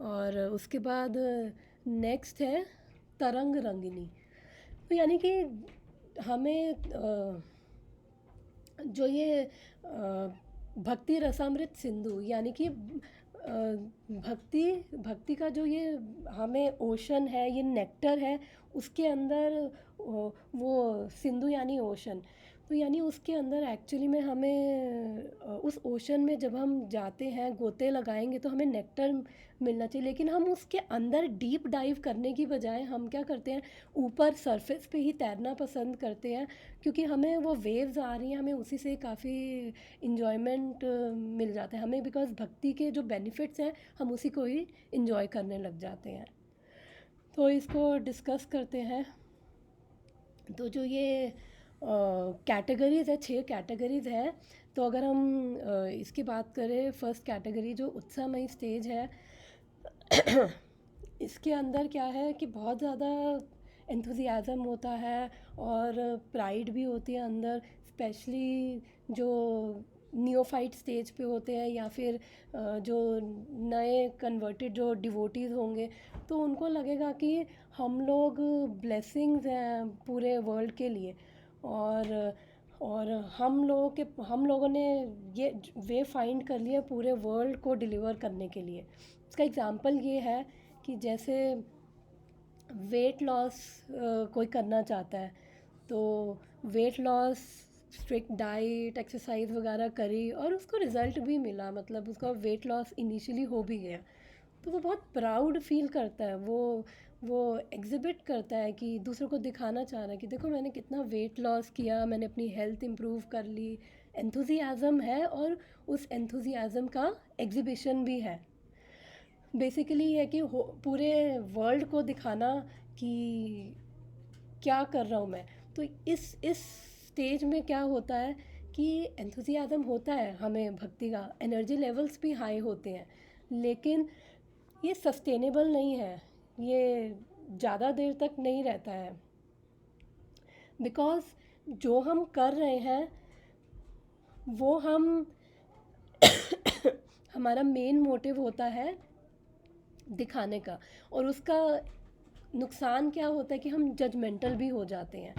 S1: और उसके बाद नेक्स्ट है तरंग रंगिनी, तो यानी कि हमें जो ये भक्ति रसामृत सिंधु, यानी कि भक्ति का जो ये हमें ओशन है, ये नेक्टर है, उसके अंदर वो सिंधु यानी ओशन, तो यानी उसके अंदर एक्चुअली में हमें उस ओशन में जब हम जाते हैं, गोते लगाएंगे तो हमें नेक्टर मिलना चाहिए। लेकिन हम उसके अंदर डीप डाइव करने की बजाय हम क्या करते हैं, ऊपर सरफेस पे ही तैरना पसंद करते हैं, क्योंकि हमें वो वेव्स आ रही हैं, हमें उसी से काफ़ी इन्जॉयमेंट मिल जाता है हमें, बिकॉज भक्ति के जो बेनिफिट्स हैं हम उसी को ही इन्जॉय करने लग जाते हैं। तो इसको डिस्कस करते हैं। तो जो ये कैटेगरीज़ है, 6 कैटेगरीज़ है। तो अगर हम इसकी बात करें, फर्स्ट कैटेगरी जो उत्साहमयी स्टेज है, इसके अंदर क्या है कि बहुत ज़्यादा एंथुजियाज़म होता है और प्राइड भी होती है अंदर, स्पेशली जो नियोफाइट स्टेज पे होते हैं या फिर जो नए कन्वर्टेड जो डिवोटीज़ होंगे, तो उनको लगेगा कि हम लोग ब्लेसिंग्स हैं पूरे वर्ल्ड के लिए। और हम लोगों ने ये वे फाइंड कर लिया पूरे वर्ल्ड को डिलीवर करने के लिए। इसका एग्जांपल ये है कि जैसे वेट लॉस कोई करना चाहता है, तो weight loss strict diet exercise वगैरह करी और उसको रिज़ल्ट भी मिला, मतलब उसका वेट लॉस इनिशियली हो भी गया, तो वो बहुत प्राउड फील करता है। वो एग्जिबिट करता है कि दूसरों को दिखाना चाह रहा है कि देखो मैंने कितना वेट लॉस किया, मैंने अपनी हेल्थ इम्प्रूव कर ली। एंथुजियाज़म है और उस एंथुजियाज़म का एग्जिबिशन भी है। बेसिकली है कि पूरे वर्ल्ड को दिखाना कि क्या कर रहा हूँ मैं। तो इस स्टेज में क्या होता है कि एंथुजियाज़म होता है हमें भक्ति का, एनर्जी लेवल्स भी हाई होते हैं, लेकिन ये सस्टेनेबल नहीं है, ये ज़्यादा देर तक नहीं रहता है। बिकॉज़ जो हम कर रहे हैं वो हमारा मेन मोटिव होता है दिखाने का, और उसका नुकसान क्या होता है कि हम जजमेंटल भी हो जाते हैं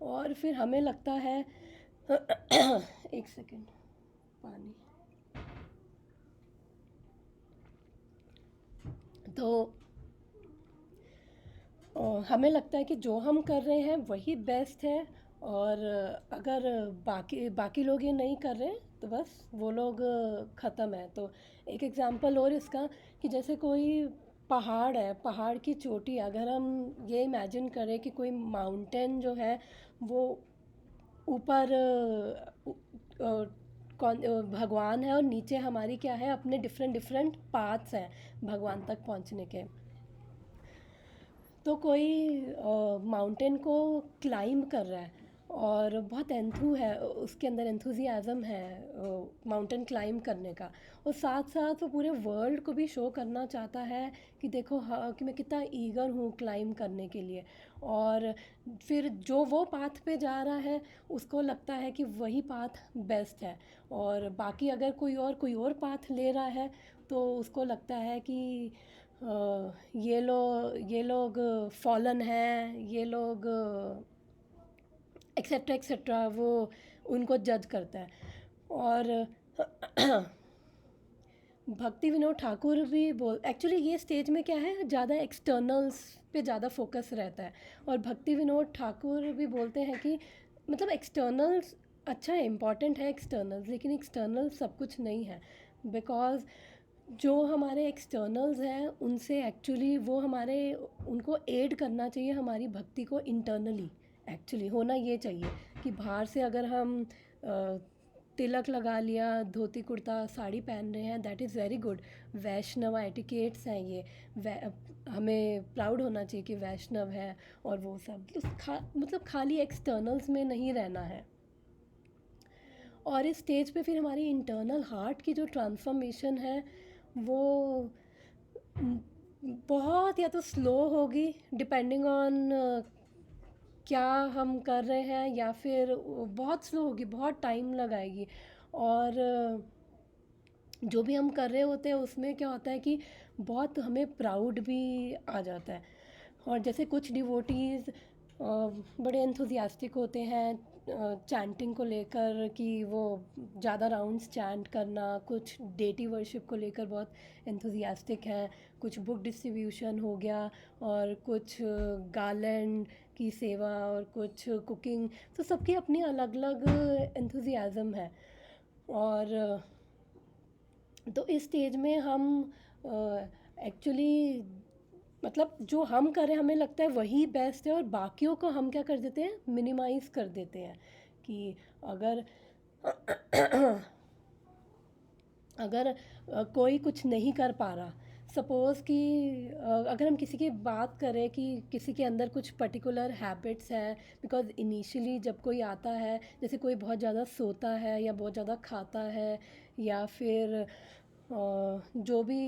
S1: और फिर हमें लगता है एक सेकेंड, पानी। तो हमें लगता है कि जो हम कर रहे हैं वही बेस्ट है, और अगर बाकी लोग ये नहीं कर रहे तो बस वो लोग ख़त्म है। तो एक एग्ज़ाम्पल और इसका कि जैसे कोई पहाड़ है, पहाड़ की चोटी, अगर हम ये इमेजिन करें कि कोई माउंटेन जो है वो ऊपर भगवान है और नीचे हमारी क्या है, अपने डिफरेंट पाथ्स हैं भगवान तक पहुंचने के। तो कोई माउंटेन को क्लाइंब कर रहा है और बहुत एंथू है, उसके अंदर एंथुजियाज़म है माउंटेन क्लाइंब करने का, और साथ साथ वो पूरे वर्ल्ड को भी शो करना चाहता है कि देखो हाँ कि मैं कितना ईगर हूँ क्लाइंब करने के लिए। और फिर जो वो पाथ पे जा रहा है उसको लगता है कि वही पाथ बेस्ट है, और बाकी अगर कोई और पाथ ले रहा है तो उसको लगता है कि ये लोग फॉलन हैं, ये लोग एक्सेट्रा एक्सेट्रा, वो उनको जज करता है। और भक्ति विनोद ठाकुर भी एक्चुअली ये स्टेज में क्या है, ज़्यादा एक्सटर्नल्स पे ज़्यादा फोकस रहता है, और भक्ति विनोद ठाकुर भी बोलते हैं कि मतलब एक्सटर्नल्स अच्छा है, इम्पॉर्टेंट है एक्सटर्नल्स, लेकिन एक्सटर्नल सब कुछ नहीं है। बिकॉज जो हमारे एक्सटर्नल्स हैं उनसे एक्चुअली वो उनको एड करना चाहिए हमारी भक्ति को इंटरनली। एक्चुअली होना ये चाहिए कि बाहर से अगर हम तिलक लगा लिया, धोती कुर्ता साड़ी पहन रहे हैं, that is very good, Vaishnava etiquettes हैं ये, हमें प्राउड होना चाहिए कि वैष्णव है, और वो सब मतलब खाली एक्सटर्नल्स में नहीं रहना है। और इस स्टेज पे फिर हमारी इंटरनल हार्ट की जो ट्रांसफॉर्मेशन है वो बहुत या तो स्लो होगी डिपेंडिंग ऑन क्या हम कर रहे हैं, या फिर बहुत स्लो होगी, बहुत टाइम लगाएगी। और जो भी हम कर रहे होते हैं उसमें क्या होता है कि बहुत हमें प्राउड भी आ जाता है। और जैसे कुछ डिवोटीज़ बड़े एंथुजियास्टिक होते हैं चैंटिंग को लेकर कि वो ज़्यादा राउंड्स चैंट करना, कुछ डेटी वर्शिप को लेकर बहुत एंथुजियास्टिक हैं, कुछ बुक डिस्ट्रीब्यूशन हो गया, और कुछ गार्लैंड की सेवा, और कुछ कुकिंग, तो सबकी अपनी अलग अलग एंथुजियाज़म है। और तो इस स्टेज में हम एक्चुअली मतलब जो हम करें हमें लगता है वही बेस्ट है, और बाकियों को हम क्या कर देते हैं, मिनिमाइज़ कर देते हैं कि अगर अगर कोई कुछ नहीं कर पा रहा, सपोज़ कि अगर हम किसी की बात करें कि किसी के अंदर कुछ पर्टिकुलर हैबिट्स हैं, बिकॉज़ इनिशियली जब कोई आता है, जैसे कोई बहुत ज़्यादा सोता है या बहुत ज़्यादा खाता है, या फिर जो भी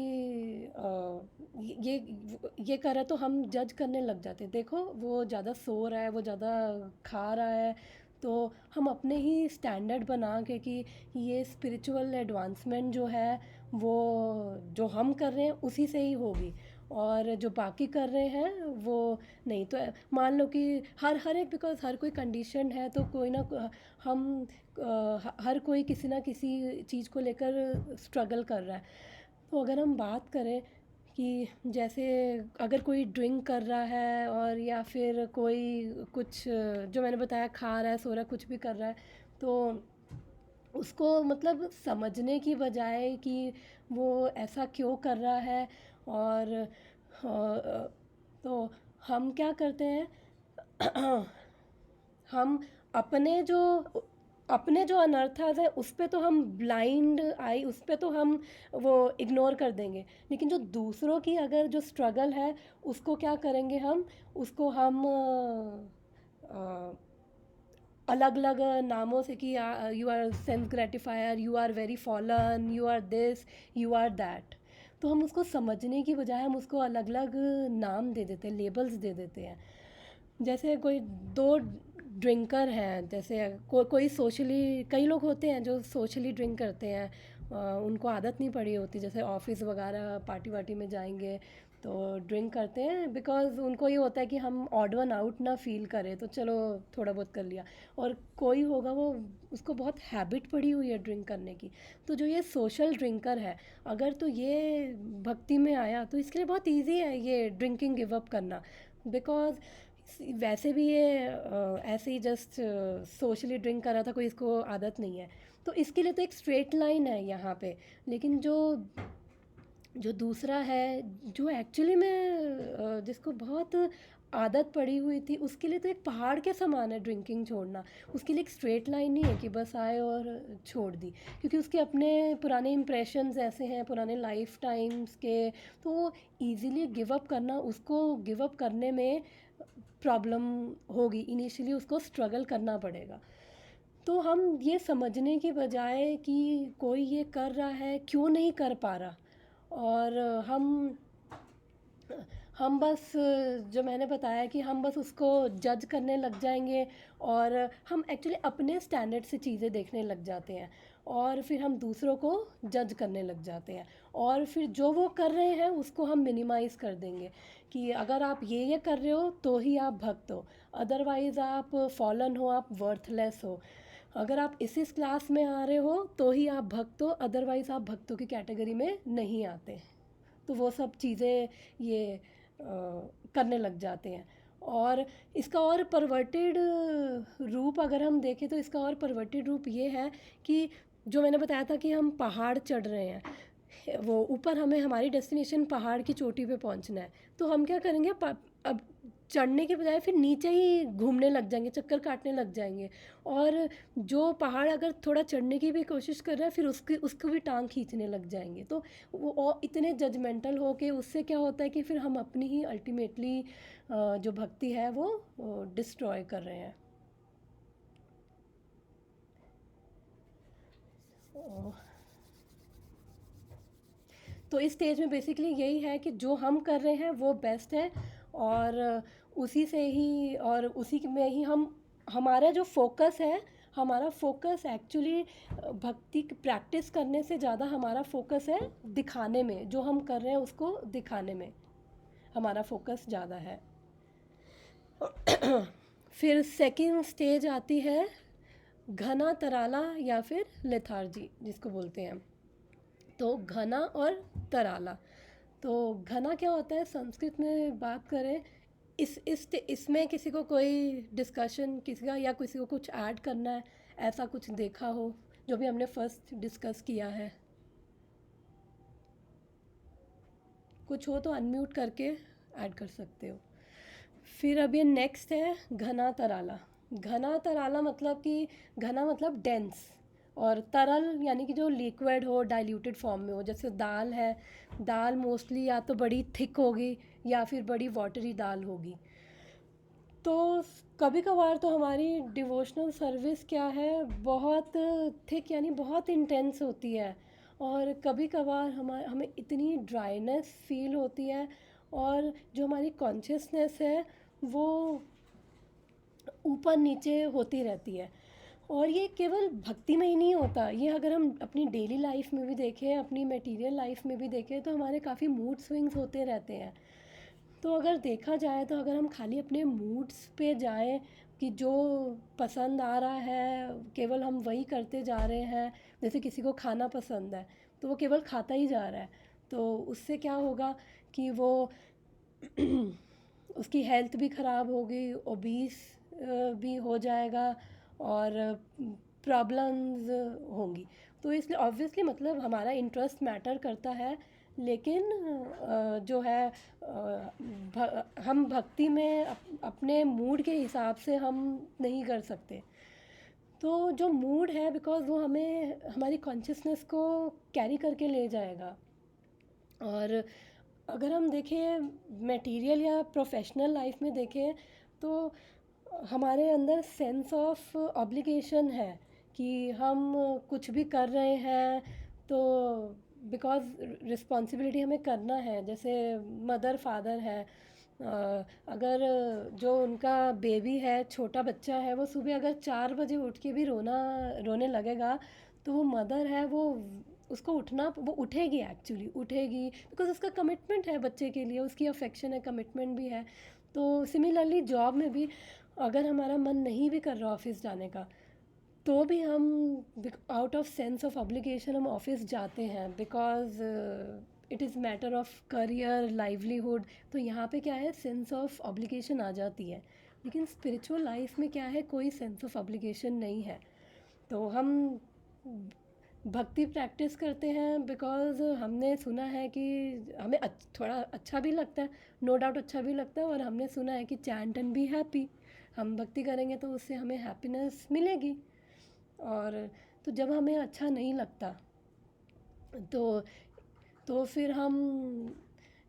S1: ये कर रहा है तो हम जज करने लग जाते हैं। देखो वो ज़्यादा सो रहा है, वो ज़्यादा खा रहा है, तो हम अपने ही स्टैंडर्ड बना के कि ये स्पिरिचुअल एडवांसमेंट जो है वो जो हम कर रहे हैं उसी से ही होगी, और जो बाकी कर रहे हैं वो नहीं। तो मान लो कि हर एक, बिकॉज हर कोई कंडीशन है, तो कोई ना हम हर कोई किसी ना किसी चीज़ को लेकर स्ट्रगल कर रहा है। तो अगर हम बात करें कि जैसे अगर कोई ड्रिंक कर रहा है, और या फिर कोई कुछ जो मैंने बताया खा रहा है, सो रहा है, कुछ भी कर रहा है, तो उसको मतलब समझने की बजाय कि वो ऐसा क्यों कर रहा है, और तो हम क्या करते हैं हम अपने जो अनर्थास है उस पे तो हम ब्लाइंड आई, उस पे तो हम वो इग्नोर कर देंगे, लेकिन जो दूसरों की अगर जो स्ट्रगल है उसको क्या करेंगे, हम उसको हम अलग अलग नामों से कि you are sense gratifier, you are very fallen, you are this, you are that. तो हम उसको समझने की बजाय हम उसको अलग अलग नाम दे देते हैं, लेबल्स दे देते हैं। जैसे कोई दो ड्रिंकर हैं, जैसे कोई सोशली, कई लोग होते हैं जो सोशली ड्रिंक करते हैं, उनको आदत नहीं पड़ी होती, जैसे ऑफिस वगैरह पार्टी वार्टी में जाएंगे तो ड्रिंक करते हैं, बिकॉज़ उनको ये होता है कि हम ऑड वन आउट ना फील करें, तो चलो थोड़ा बहुत कर लिया। और कोई होगा वो, उसको बहुत हैबिट पड़ी हुई है ड्रिंक करने की। तो जो ये सोशल ड्रिंकर है, अगर तो ये भक्ति में आया तो इसके लिए बहुत ईजी है ये ड्रिंकिंग गिव अप करना, बिकॉज़ वैसे भी ये ऐसे ही जस्ट सोशली ड्रिंक कर रहा था, कोई इसको आदत नहीं है, तो इसके लिए तो एक स्ट्रेट लाइन है यहाँ पे। लेकिन जो दूसरा है, जो एक्चुअली में जिसको बहुत आदत पड़ी हुई थी, उसके लिए तो एक पहाड़ के समान है ड्रिंकिंग छोड़ना। उसके लिए एक स्ट्रेट लाइन नहीं है कि बस आए और छोड़ दी, क्योंकि उसके अपने पुराने इम्प्रेशंस ऐसे हैं, पुराने लाइफ टाइम्स के, तो ईज़िली गिव अप करना, उसको गिव अप करने में प्रॉब्लम होगी, इनिशियली उसको स्ट्रगल करना पड़ेगा। तो हम ये समझने की बजाय कि कोई ये कर रहा है क्यों नहीं कर पा रहा, और हम बस, जो मैंने बताया कि हम बस उसको जज करने लग जाएंगे, और हम एक्चुअली अपने स्टैंडर्ड से चीज़ें देखने लग जाते हैं, और फिर हम दूसरों को जज करने लग जाते हैं, और फिर जो वो कर रहे हैं उसको हम मिनिमाइज़ कर देंगे कि अगर आप ये कर रहे हो तो ही आप भक्त हो, अदरवाइज़ आप फॉलन हो, आप वर्थलेस हो। अगर आप इस क्लास में आ रहे हो तो ही आप भक्त हो, अदरवाइज़ आप भक्तों की कैटेगरी में नहीं आते। तो वो सब चीज़ें ये करने लग जाते हैं। और इसका और परवर्टेड रूप अगर हम देखें, तो इसका और परवर्टेड रूप ये है कि जो मैंने बताया था कि हम पहाड़ चढ़ रहे हैं, वो ऊपर हमें हमारी डेस्टिनेशन पहाड़ की चोटी पे पहुंचना है, तो हम क्या करेंगे, अब चढ़ने के बजाय फिर नीचे ही घूमने लग जाएंगे, चक्कर काटने लग जाएंगे, और जो पहाड़ अगर थोड़ा चढ़ने की भी कोशिश कर रहा है फिर उसको भी टांग खींचने लग जाएंगे। तो वो और इतने जजमेंटल हो के उससे क्या होता है कि फिर हम अपनी ही अल्टीमेटली जो भक्ति है वो डिस्ट्रॉय कर रहे हैं। तो इस स्टेज में बेसिकली यही है कि जो हम कर रहे हैं वो बेस्ट है, और उसी से ही, और उसी में ही हमारा जो फोकस है, हमारा फोकस एक्चुअली भक्ति प्रैक्टिस करने से ज़्यादा हमारा फोकस है दिखाने में, जो हम कर रहे हैं उसको दिखाने में हमारा फोकस ज़्यादा है। फिर सेकंड स्टेज आती है घना तराला या फिर लेथार्जी जिसको बोलते हैं। तो घना और तराला, तो घना क्या होता है संस्कृत में बात करें, इसमें किसी को कोई डिस्कशन किसी का, या किसी को कुछ ऐड करना है, ऐसा कुछ देखा हो जो भी हमने फर्स्ट डिस्कस किया है, कुछ हो तो अनम्यूट करके ऐड कर सकते हो। फिर अब ये नेक्स्ट है घना तराला। घना तराला मतलब कि घना मतलब डेंस, और तरल यानी कि जो लिक्विड हो, डाइल्यूटेड फॉर्म में हो। जैसे दाल है, दाल मोस्टली या तो बड़ी थिक होगी या फिर बड़ी वाटरी दाल होगी। तो कभी कभार तो हमारी डिवोशनल सर्विस क्या है, बहुत थिक यानी बहुत इंटेंस होती है, और कभी कभार हमें इतनी ड्राइनेस फील होती है, और जो हमारी कॉन्शियसनेस है वो ऊपर नीचे होती रहती है। और ये केवल भक्ति में ही नहीं होता, ये अगर हम अपनी डेली लाइफ में भी देखें, अपनी मटेरियल लाइफ में भी देखें, तो हमारे काफ़ी मूड स्विंग्स होते रहते हैं। तो अगर देखा जाए तो अगर हम खाली अपने मूड्स पे जाएं कि जो पसंद आ रहा है केवल हम वही करते जा रहे हैं, जैसे किसी को खाना पसंद है तो वो केवल खाता ही जा रहा है, तो उससे क्या होगा कि वो उसकी हेल्थ भी ख़राब होगी, ओबीस भी हो जाएगा और प्रॉब्लम्स होंगी। तो इसलिए ऑब्वियसली मतलब हमारा इंटरेस्ट मैटर करता है, लेकिन जो है हम भक्ति में अपने मूड के हिसाब से हम नहीं कर सकते। तो जो मूड है, बिकॉज़ वो हमें हमारी कॉन्शियसनेस को कैरी करके ले जाएगा। और अगर हम देखें मटेरियल या प्रोफेशनल लाइफ में देखें तो हमारे अंदर सेंस ऑफ ऑब्लिगेशन है कि हम कुछ भी कर रहे हैं तो बिकॉज़ रिस्पॉन्सिबिलिटी हमें करना है। जैसे मदर फादर है, अगर जो उनका बेबी है, छोटा बच्चा है, वो सुबह अगर 4 बजे उठ के भी रोने लगेगा तो वो मदर है, वो उसको वो उठेगी, एक्चुअली उठेगी, बिकॉज़ उसका कमिटमेंट है बच्चे के लिए, उसकी अफेक्शन है, कमिटमेंट भी है। तो सिमिलरली जॉब में भी अगर हमारा मन नहीं भी कर रहा ऑफिस जाने का, तो भी हम out of sense of obligation हम ऑफिस जाते हैं, because it is matter of career, livelihood. तो यहाँ पे क्या है, सेंस ऑफ ऑब्लिगेशन आ जाती है। लेकिन स्पिरिचुअल लाइफ में क्या है, कोई सेंस ऑफ ऑब्लिगेशन नहीं है। तो हम भक्ति प्रैक्टिस करते हैं बिकॉज़ हमने सुना है कि हमें थोड़ा अच्छा भी लगता है, नो डाउट अच्छा भी लगता है, और हमने सुना है कि चैंट एंड बी हैप्पी, हम भक्ति करेंगे तो उससे हमें हैप्पीनेस मिलेगी। और तो जब हमें अच्छा नहीं लगता तो फिर हम,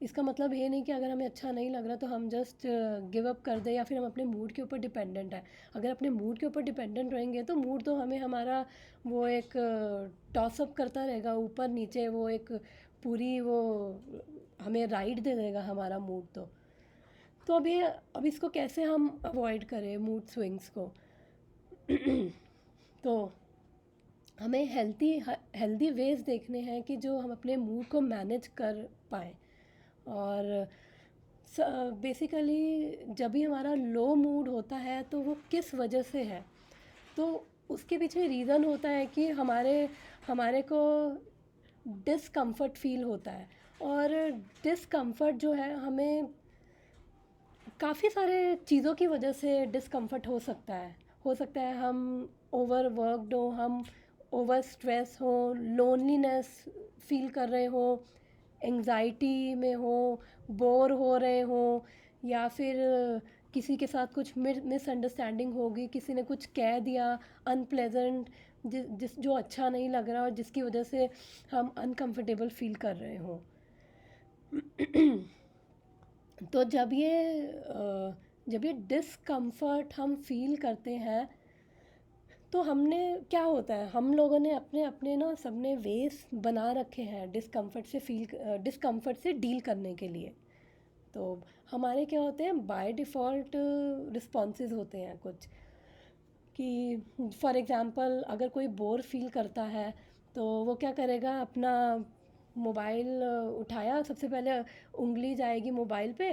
S1: इसका मतलब ये नहीं कि अगर हमें अच्छा नहीं लग रहा तो हम जस्ट गिव अप कर दें, या फिर हम अपने मूड के ऊपर डिपेंडेंट है। अगर अपने मूड के ऊपर डिपेंडेंट रहेंगे तो मूड तो हमें हमारा वो एक टॉसअप करता रहेगा ऊपर नीचे, वो एक पूरी वो हमें राइड दे देगा हमारा मूड। तो अब इसको कैसे हम अवॉइड करें मूड स्विंग्स को? तो हमें हेल्दी वेज देखने हैं कि जो हम अपने मूड को मैनेज कर पाएँ। और बेसिकली जब भी हमारा लो मूड होता है तो वो किस वजह से है, तो उसके पीछे रीज़न होता है कि हमारे को डिस्कम्फर्ट फील होता है। और डिस्कम्फर्ट जो है, हमें काफ़ी सारे चीज़ों की वजह से डिस्कम्फर्ट हो सकता है हम ओवर वर्कड हो, हम ओवर स्ट्रेस हो, लोनलीनेस फील कर रहे हो, एंग्जाइटी में हो, बोर हो रहे हो, या फिर किसी के साथ कुछ मिसअंडरस्टैंडिंग होगी, किसी ने कुछ कह दिया अनप्लेजेंट, जो अच्छा नहीं लग रहा और जिसकी वजह से हम अनकंफर्टेबल फील कर रहे हो। तो जब ये डिस्कम्फर्ट हम फील करते हैं तो हमने क्या होता है, हम लोगों ने अपने अपने ना सबने वेज बना रखे हैं डिस्कम्फर्ट से डील करने के लिए। तो हमारे क्या होते हैं, बाय डिफ़ॉल्ट रिस्पॉन्सेज होते हैं कुछ, कि फॉर एग्ज़ाम्पल अगर कोई बोर फील करता है तो वो क्या करेगा, अपना मोबाइल उठाया, सबसे पहले उंगली जाएगी मोबाइल पे,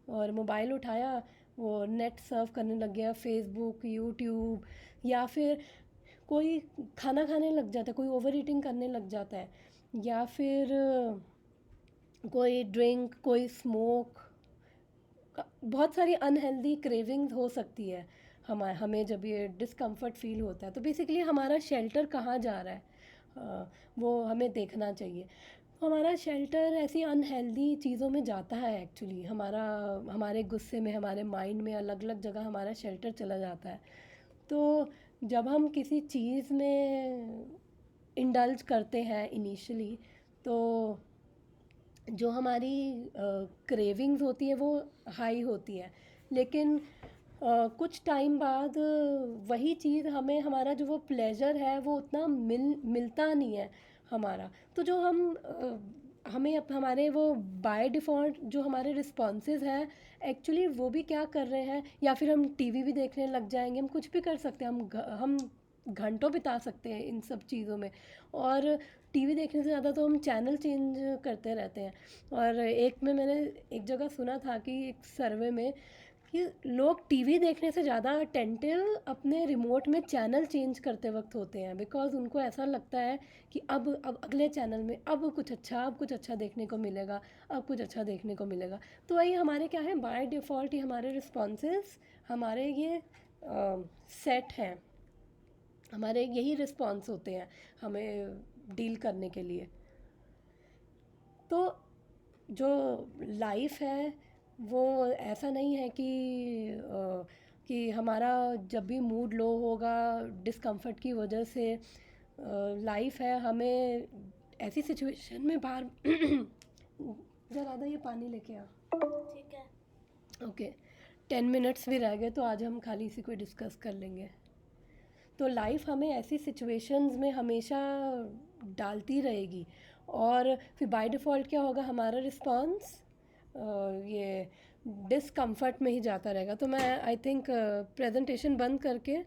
S1: और मोबाइल उठाया, वो नेट सर्फ करने लग गया, फेसबुक, यूट्यूब, या फिर कोई खाना खाने लग जाता है, कोई ओवर ईटिंग करने लग जाता है, या फिर कोई ड्रिंक, कोई स्मोक। बहुत सारी अनहेल्दी क्रेविंग्स हो सकती है हमें जब ये डिस्कम्फर्ट फील होता है। तो बेसिकली हमारा शेल्टर कहाँ जा रहा है, वो हमें देखना चाहिए। हमारा शेल्टर ऐसी अनहेल्दी चीज़ों में जाता है एक्चुअली, हमारे गुस्से में, हमारे माइंड में अलग अलग जगह हमारा शेल्टर चला जाता है। तो जब हम किसी चीज़ में इंडल्ज करते हैं इनिशियली, तो जो हमारी क्रेविंग्स होती है वो हाई होती है, लेकिन कुछ टाइम बाद वही चीज़ हमें, हमारा जो वो प्लेजर है वो उतना मिलता नहीं है। हमारा। तो जो हमें हमारे वो बाय डिफ़ॉल्ट जो हमारे रिस्पॉन्सेज हैं, एक्चुअली वो भी क्या कर रहे हैं, या फिर हम टीवी भी देखने लग जाएंगे, हम कुछ भी कर सकते हैं, हम घंटों बिता सकते हैं इन सब चीज़ों में। और टीवी देखने से ज़्यादा तो हम चैनल चेंज करते रहते हैं। और मैंने एक जगह सुना था कि एक सर्वे में कि लोग टीवी देखने से ज़्यादा अटेंटिव अपने रिमोट में चैनल चेंज करते वक्त होते हैं, बिकॉज़ उनको ऐसा लगता है कि अब अगले चैनल में अब कुछ अच्छा देखने को मिलेगा, अब कुछ अच्छा देखने को मिलेगा। तो वही हमारे क्या है, बाय डिफ़ॉल्ट ही हमारे रिस्पॉन्सेस, हमारे ये सेट हैं, हमारे यही रिस्पॉन्स होते हैं हमें डील करने के लिए। तो जो लाइफ है वो ऐसा नहीं है कि हमारा जब भी मूड लो होगा डिस्कम्फर्ट की वजह से, लाइफ है हमें ऐसी सिचुएशन में बाहर ज़रा ये पानी लेके आ।
S3: ठीक है।
S1: ओके, 10 मिनट्स भी रह गए तो आज हम खाली इसी को डिस्कस कर लेंगे। तो लाइफ हमें ऐसी सिचुएशंस में हमेशा डालती रहेगी, और फिर बाय डिफ़ॉल्ट क्या होगा, हमारा रिस्पॉन्स ये डिस्कम्फर्ट में ही जाता रहेगा। तो मैं आई थिंक प्रेजेंटेशन बंद करके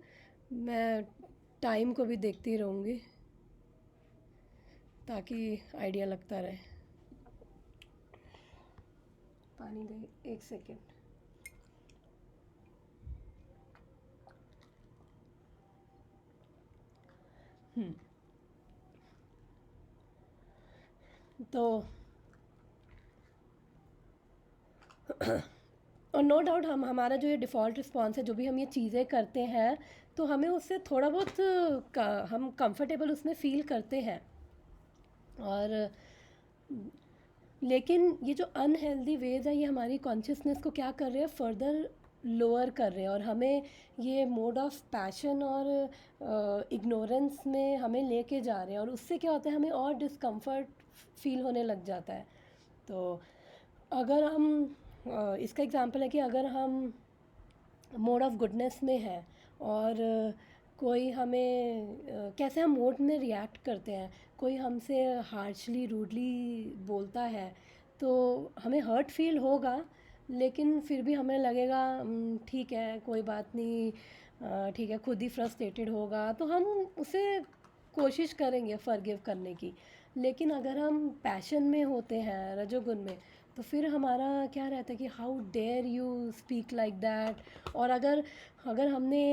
S1: मैं टाइम को भी देखती रहूँगी ताकि आइडिया लगता रहे। पानी दे, 1 सेकेंड। तो और नो डाउट हमारा जो ये डिफ़ॉल्ट रिस्पॉन्स है, जो भी हम ये चीज़ें करते हैं, तो हमें उससे थोड़ा बहुत हम कंफर्टेबल उसमें फ़ील करते हैं। और लेकिन ये जो अनहेल्दी वेज है, ये हमारी कॉन्शियसनेस को क्या कर रहे हैं, फर्दर लोअर कर रहे हैं, और हमें ये मोड ऑफ पैशन और इग्नोरेंस में हमें लेके जा रहे हैं, और उससे क्या होता है, हमें और डिस्कम्फर्ट फील होने लग जाता है। तो अगर हम इसका एग्जांपल है कि अगर हम मोड ऑफ गुडनेस में है और कोई हमें कैसे हम मोड में रिएक्ट करते हैं, कोई हमसे हार्शली रूडली बोलता है तो हमें हर्ट फील होगा, लेकिन फिर भी हमें लगेगा ठीक है कोई बात नहीं, ठीक है, खुद ही फ्रस्ट्रेटेड होगा तो हम उसे कोशिश करेंगे फॉरगिव करने की। लेकिन अगर हम पैशन में होते हैं, रजोगुण में, तो फिर हमारा क्या रहता है कि how dare you speak like that. और अगर अगर हमने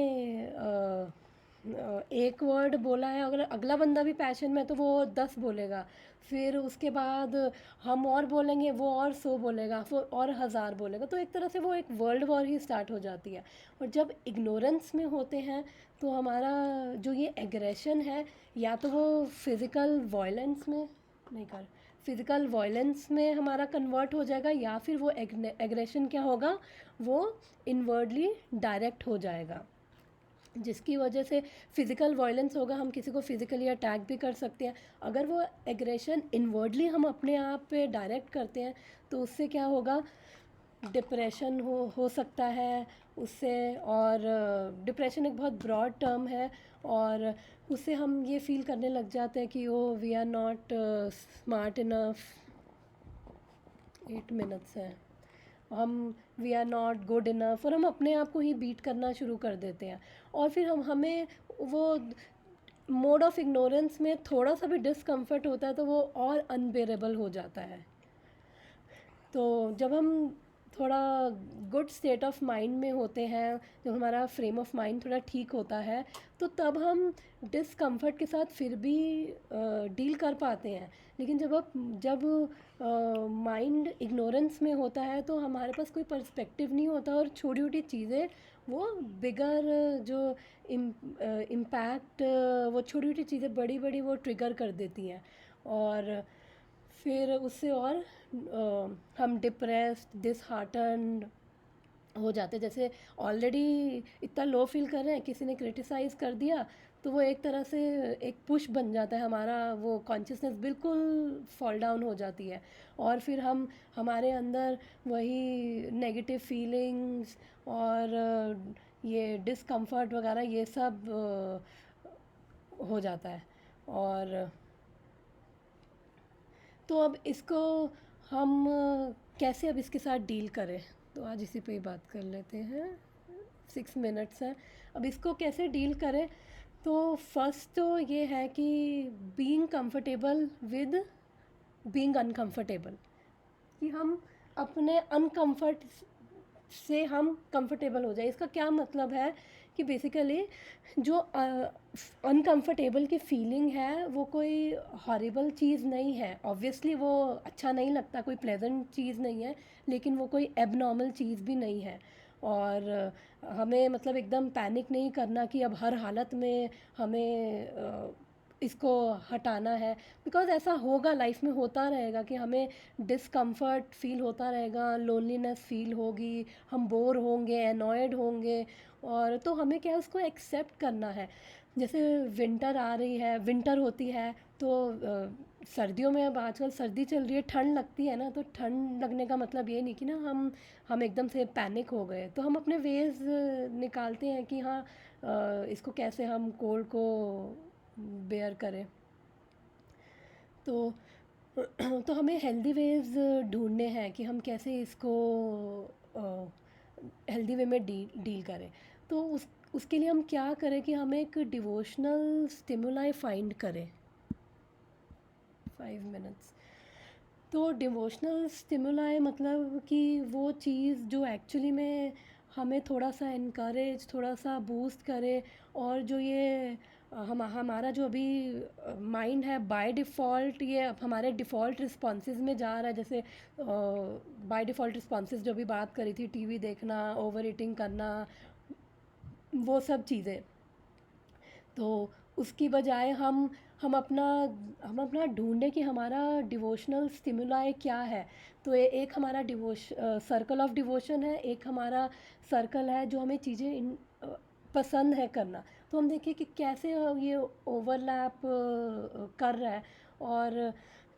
S1: एक वर्ड बोला है, अगर अगला बंदा भी पैशन में है तो वो 10 बोलेगा, फिर उसके बाद हम और बोलेंगे, वो और 100 बोलेगा, फिर और 1000 बोलेगा, तो एक तरह से वो एक वर्ल्ड वॉर ही स्टार्ट हो जाती है। और जब इग्नोरेंस में होते हैं तो हमारा जो ये एग्रेशन है, या तो वो फिज़िकल वायलेंस में नहीं कर फिज़िकल वायलेंस में हमारा कन्वर्ट हो जाएगा, या फिर वो एग्रेशन क्या होगा, वो इनवर्डली डायरेक्ट हो जाएगा, जिसकी वजह से फ़िज़िकल वायलेंस होगा, हम किसी को फ़िज़िकली अटैक भी कर सकते हैं। अगर वो एग्रेशन इनवर्डली हम अपने आप पे डायरेक्ट करते हैं तो उससे क्या होगा, डिप्रेशन हो सकता है उससे। और डिप्रेशन एक बहुत ब्रॉड टर्म है, और उससे हम ये फील करने लग जाते हैं कि oh we are not smart enough. 8 minutes है, हम we are not good enough, और हम अपने आप को ही बीट करना शुरू कर देते हैं। और फिर हमें वो मोड ऑफ इग्नोरेंस में थोड़ा सा भी डिस्कम्फर्ट होता है तो वो और अनबेरेबल हो जाता है। तो जब हम थोड़ा गुड स्टेट ऑफ माइंड में होते हैं, जब हमारा फ्रेम ऑफ माइंड थोड़ा ठीक होता है, तो तब हम डिस्कम्फर्ट के साथ फिर भी डील कर पाते हैं। लेकिन जब माइंड इग्नोरेंस में होता है तो हमारे पास कोई पर्सपेक्टिव नहीं होता, और छोटी छोटी चीज़ें वो बिगर जो इम्पैक्ट, वो छोटी छोटी चीज़ें बड़ी बड़ी वो ट्रिगर कर देती हैं, और फिर उससे और हम डिप्रेस्ड, डिसहार्टन्ड हो जाते हैं। जैसे ऑलरेडी इतना लो फील कर रहे हैं, किसी ने क्रिटिसाइज़ कर दिया तो वो एक तरह से एक पुश बन जाता है, हमारा वो कॉन्शियसनेस बिल्कुल फॉल डाउन हो जाती है, और फिर हमारे अंदर वही नेगेटिव फीलिंग्स और ये डिस्कम्फर्ट वगैरह ये सब हो जाता है। और तो अब इसको हम कैसे अब इसके साथ डील करें, तो आज इसी पे ही बात कर लेते हैं। 6 मिनट्स हैं, अब इसको कैसे डील करें। तो फर्स्ट तो ये है कि being comfortable with being uncomfortable, कि हम अपने अनकंफर्ट से हम कंफर्टेबल हो जाए। इसका क्या मतलब है कि बेसिकली जो अनकंफर्टेबल की फीलिंग है वो कोई हॉरिबल चीज़ नहीं है, ऑब्वियसली वो अच्छा नहीं लगता, कोई प्लेजेंट चीज़ नहीं है, लेकिन वो कोई एबनॉर्मल चीज़ भी नहीं है। और हमें मतलब एकदम पैनिक नहीं करना कि अब हर हालत में हमें इसको हटाना है, बिकॉज़ ऐसा होगा, लाइफ में होता रहेगा कि हमें डिस्कम्फर्ट फील होता रहेगा, लोनलीनेस फील होगी, हम बोर होंगे, एनॉयड होंगे। और तो हमें क्या है, उसको एक्सेप्ट करना है। जैसे विंटर आ रही है, विंटर होती है तो सर्दियों में, अब आजकल सर्दी चल रही है, ठंड लगती है ना, तो ठंड लगने का मतलब ये नहीं कि ना हम एकदम से पैनिक हो गए। तो हम अपने वेज निकालते हैं कि हाँ, इसको कैसे हम कोल्ड को बेयर करें। तो तो हमें हेल्दी वेज ढूंढने हैं कि हम कैसे इसको हेल्दी वे में डील करें। तो उसके लिए हम क्या करें कि हम एक डिवोशनल स्टिमुलाई फाइंड करें। 5 मिनट्स। तो डिवोशनल स्टिमुलाई मतलब कि वो चीज़ जो एक्चुअली में हमें थोड़ा सा इनकरेज, थोड़ा सा बूस्ट करे। और जो ये हमारा जो अभी माइंड है, बाय डिफ़ॉल्ट ये अब हमारे डिफ़ॉल्ट रिस्पॉन्सेज में जा रहा है। जैसे बाय डिफ़ॉल्ट रिस्पॉन्सेज जो भी बात करी थी, टीवी देखना, ओवर ईटिंग करना, वो सब चीज़ें। तो उसकी बजाय हम अपना ढूंढें कि हमारा डिवोशनल स्टिमुलाई क्या है। तो एक हमारा सर्कल ऑफ डिवोशन है, एक हमारा सर्कल है जो हमें चीज़ें पसंद है करना। तो हम देखें कि कैसे ये ओवरलैप कर रहा है, और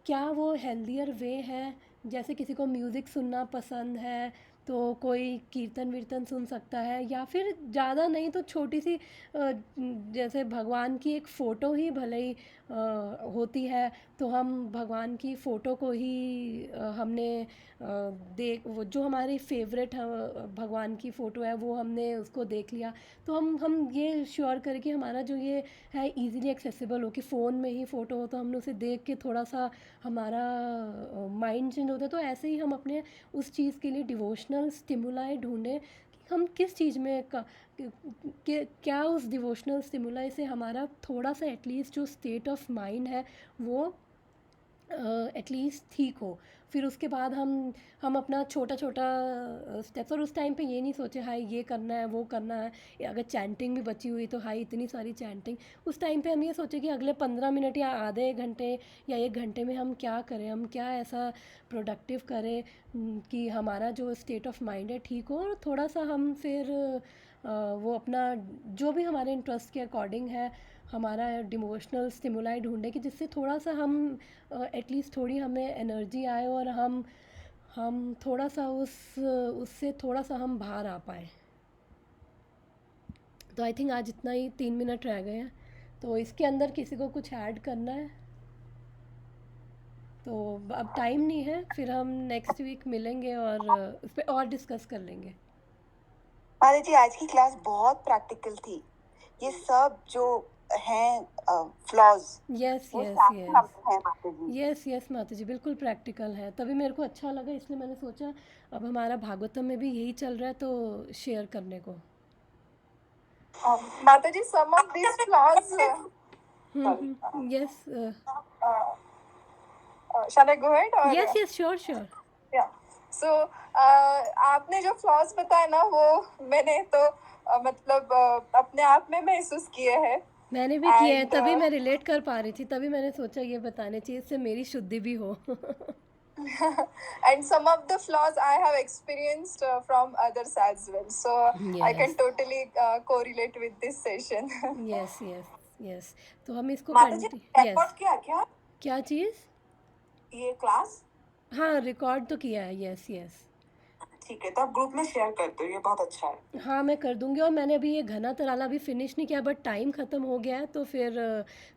S1: क्या वो हेल्दियर वे है। जैसे किसी को म्यूज़िक सुनना पसंद है तो कोई कीर्तन वीर्तन सुन सकता है, या फिर ज़्यादा नहीं तो छोटी सी जैसे भगवान की एक फ़ोटो ही भले ही होती है, तो हम भगवान की फ़ोटो को ही हमने देख वो जो हमारी फेवरेट भगवान की फ़ोटो है वो हमने उसको देख लिया। तो हम ये श्योर करें कि हमारा जो ये है इजीली एक्सेसिबल हो, कि फ़ोन में ही फ़ोटो हो, तो हमने उसे देख के थोड़ा सा हमारा माइंड चेंज होता है। तो ऐसे ही हम अपने उस चीज़ के लिए डिवोशनल स्टिमुलाई ढूंढें कि हम किस चीज़ में क्या उस डिवोशनल स्टिमुलाई से हमारा थोड़ा सा एटलीस्ट जो स्टेट ऑफ माइंड है वो एटलीस्ट ठीक हो। फिर उसके बाद हम अपना छोटा छोटा स्टेप्स, और उस टाइम पे ये नहीं सोचे हाय ये करना है वो करना है। या अगर चैंटिंग भी बची हुई तो हाय इतनी सारी चैंटिंग। उस टाइम पे हम ये सोचे कि अगले 15 मिनट या आधे घंटे या 1 घंटे में हम क्या करें, हम क्या ऐसा प्रोडक्टिव करें कि हमारा जो स्टेट ऑफ माइंड है ठीक हो। और थोड़ा सा हम फिर वो अपना जो भी हमारे इंटरेस्ट के अकॉर्डिंग है हमारा डिवोशनल स्टिमुलाई ढूंढे, कि जिससे थोड़ा सा हम एटलीस्ट थोड़ी हमें एनर्जी आए, और हम थोड़ा सा उससे थोड़ा सा हम बाहर आ पाए। तो आई थिंक आज इतना ही, 3 मिनट रह गए हैं। तो इसके अंदर किसी को कुछ ऐड करना है तो अब टाइम नहीं है, फिर हम नेक्स्ट वीक मिलेंगे और उस पर और डिस्कस कर लेंगे।
S2: माता जी, आज की क्लास बहुत प्रैक्टिकल थी। ये सब जो हैं फ्लॉज,
S1: यस
S2: वो
S1: यस
S2: सारे
S1: यस
S2: हम हैं माता जी।
S1: यस यस माता जी, बिल्कुल प्रैक्टिकल है, तभी मेरे को अच्छा लगा, इसलिए मैंने सोचा अब हमारा भागवतम में भी यही चल रहा है तो शेयर करने को।
S2: माता जी, some of these flaws.
S1: Yes
S2: Shall I go ahead or?
S1: Yes yes sure sure.
S2: Yeah. So आपने जो फ्लॉज बताए ना वो मैंने तो मतलब अपने आप में महसूस किए हैं।
S1: मैंने भी किया है,
S2: And
S1: तभी मैं रिलेट कर पा रही थी, तभी मैंने सोचा ये बताने चाहिए, इससे मेरी शुद्धि भी हो।
S2: and some of the flaws I have experienced from others as well. So I can
S1: yes
S2: totally correlate with this session.
S1: Yes yes yes. तो हम इसको
S2: माता जी,
S1: यस।
S2: रिकॉर्ड किया क्या
S1: क्या चीज़?
S2: ये क्लास?
S1: हाँ, रिकॉर्ड तो किया है, यस यस।
S2: ठीक है, तो आप ग्रुप में शेयर कर दो, ये बहुत अच्छा है।
S1: हाँ, मैं कर दूँगी। और मैंने अभी ये घना तराला अभी फ़िनिश नहीं किया, बट टाइम ख़त्म हो गया है, तो फिर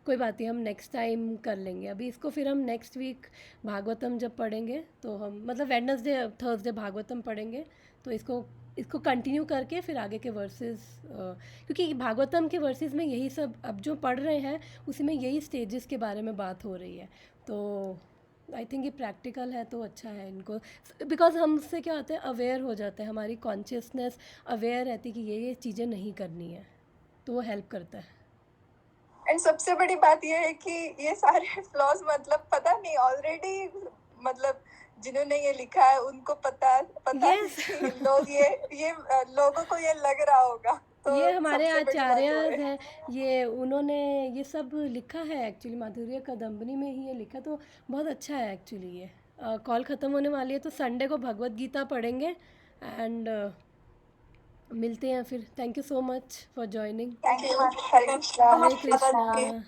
S1: कोई बात नहीं, हम नेक्स्ट टाइम कर लेंगे। अभी इसको फिर हम नेक्स्ट वीक भागवतम जब पढ़ेंगे तो हम मतलब वेडनेसडे थर्सडे भागवतम पढ़ेंगे, तो इसको इसको कंटिन्यू करके फिर आगे के वर्सेस, क्योंकि भागवतम के वर्सेस में यही सब अब जो पढ़ रहे हैं उसी में यही स्टेजेस के बारे में बात हो रही है, तो आई थिंक ये प्रैक्टिकल है तो अच्छा है इनको, बिकॉज हमसे क्या होता है, अवेयर हो जाते हैं, हमारी कॉन्शियसनेस अवेयर रहती है कि ये चीज़ें नहीं करनी है, तो वो हेल्प करता है।
S5: एंड सबसे बड़ी बात ये है कि ये सारे फ्लॉज मतलब पता नहीं ऑलरेडी, मतलब जिन्होंने ये लिखा है उनको पता
S1: Yes.
S5: नहीं कि लोग ये लोगों को ये लग रहा होगा, तो
S1: ये हमारे
S5: सबसे बड़ी बात
S1: आचार्य
S5: वो है।
S1: हैं, ये उन्होंने ये सब लिखा है एक्चुअली, माधुर्य कदम्बनी में ही ये लिखा, तो बहुत अच्छा है एक्चुअली ये। कॉल ख़त्म होने वाली है, तो संडे को भगवत गीता पढ़ेंगे एंड मिलते हैं फिर। Thank you so much for joining.
S5: Thank you, Hare Krishna.
S1: Hare Krishna.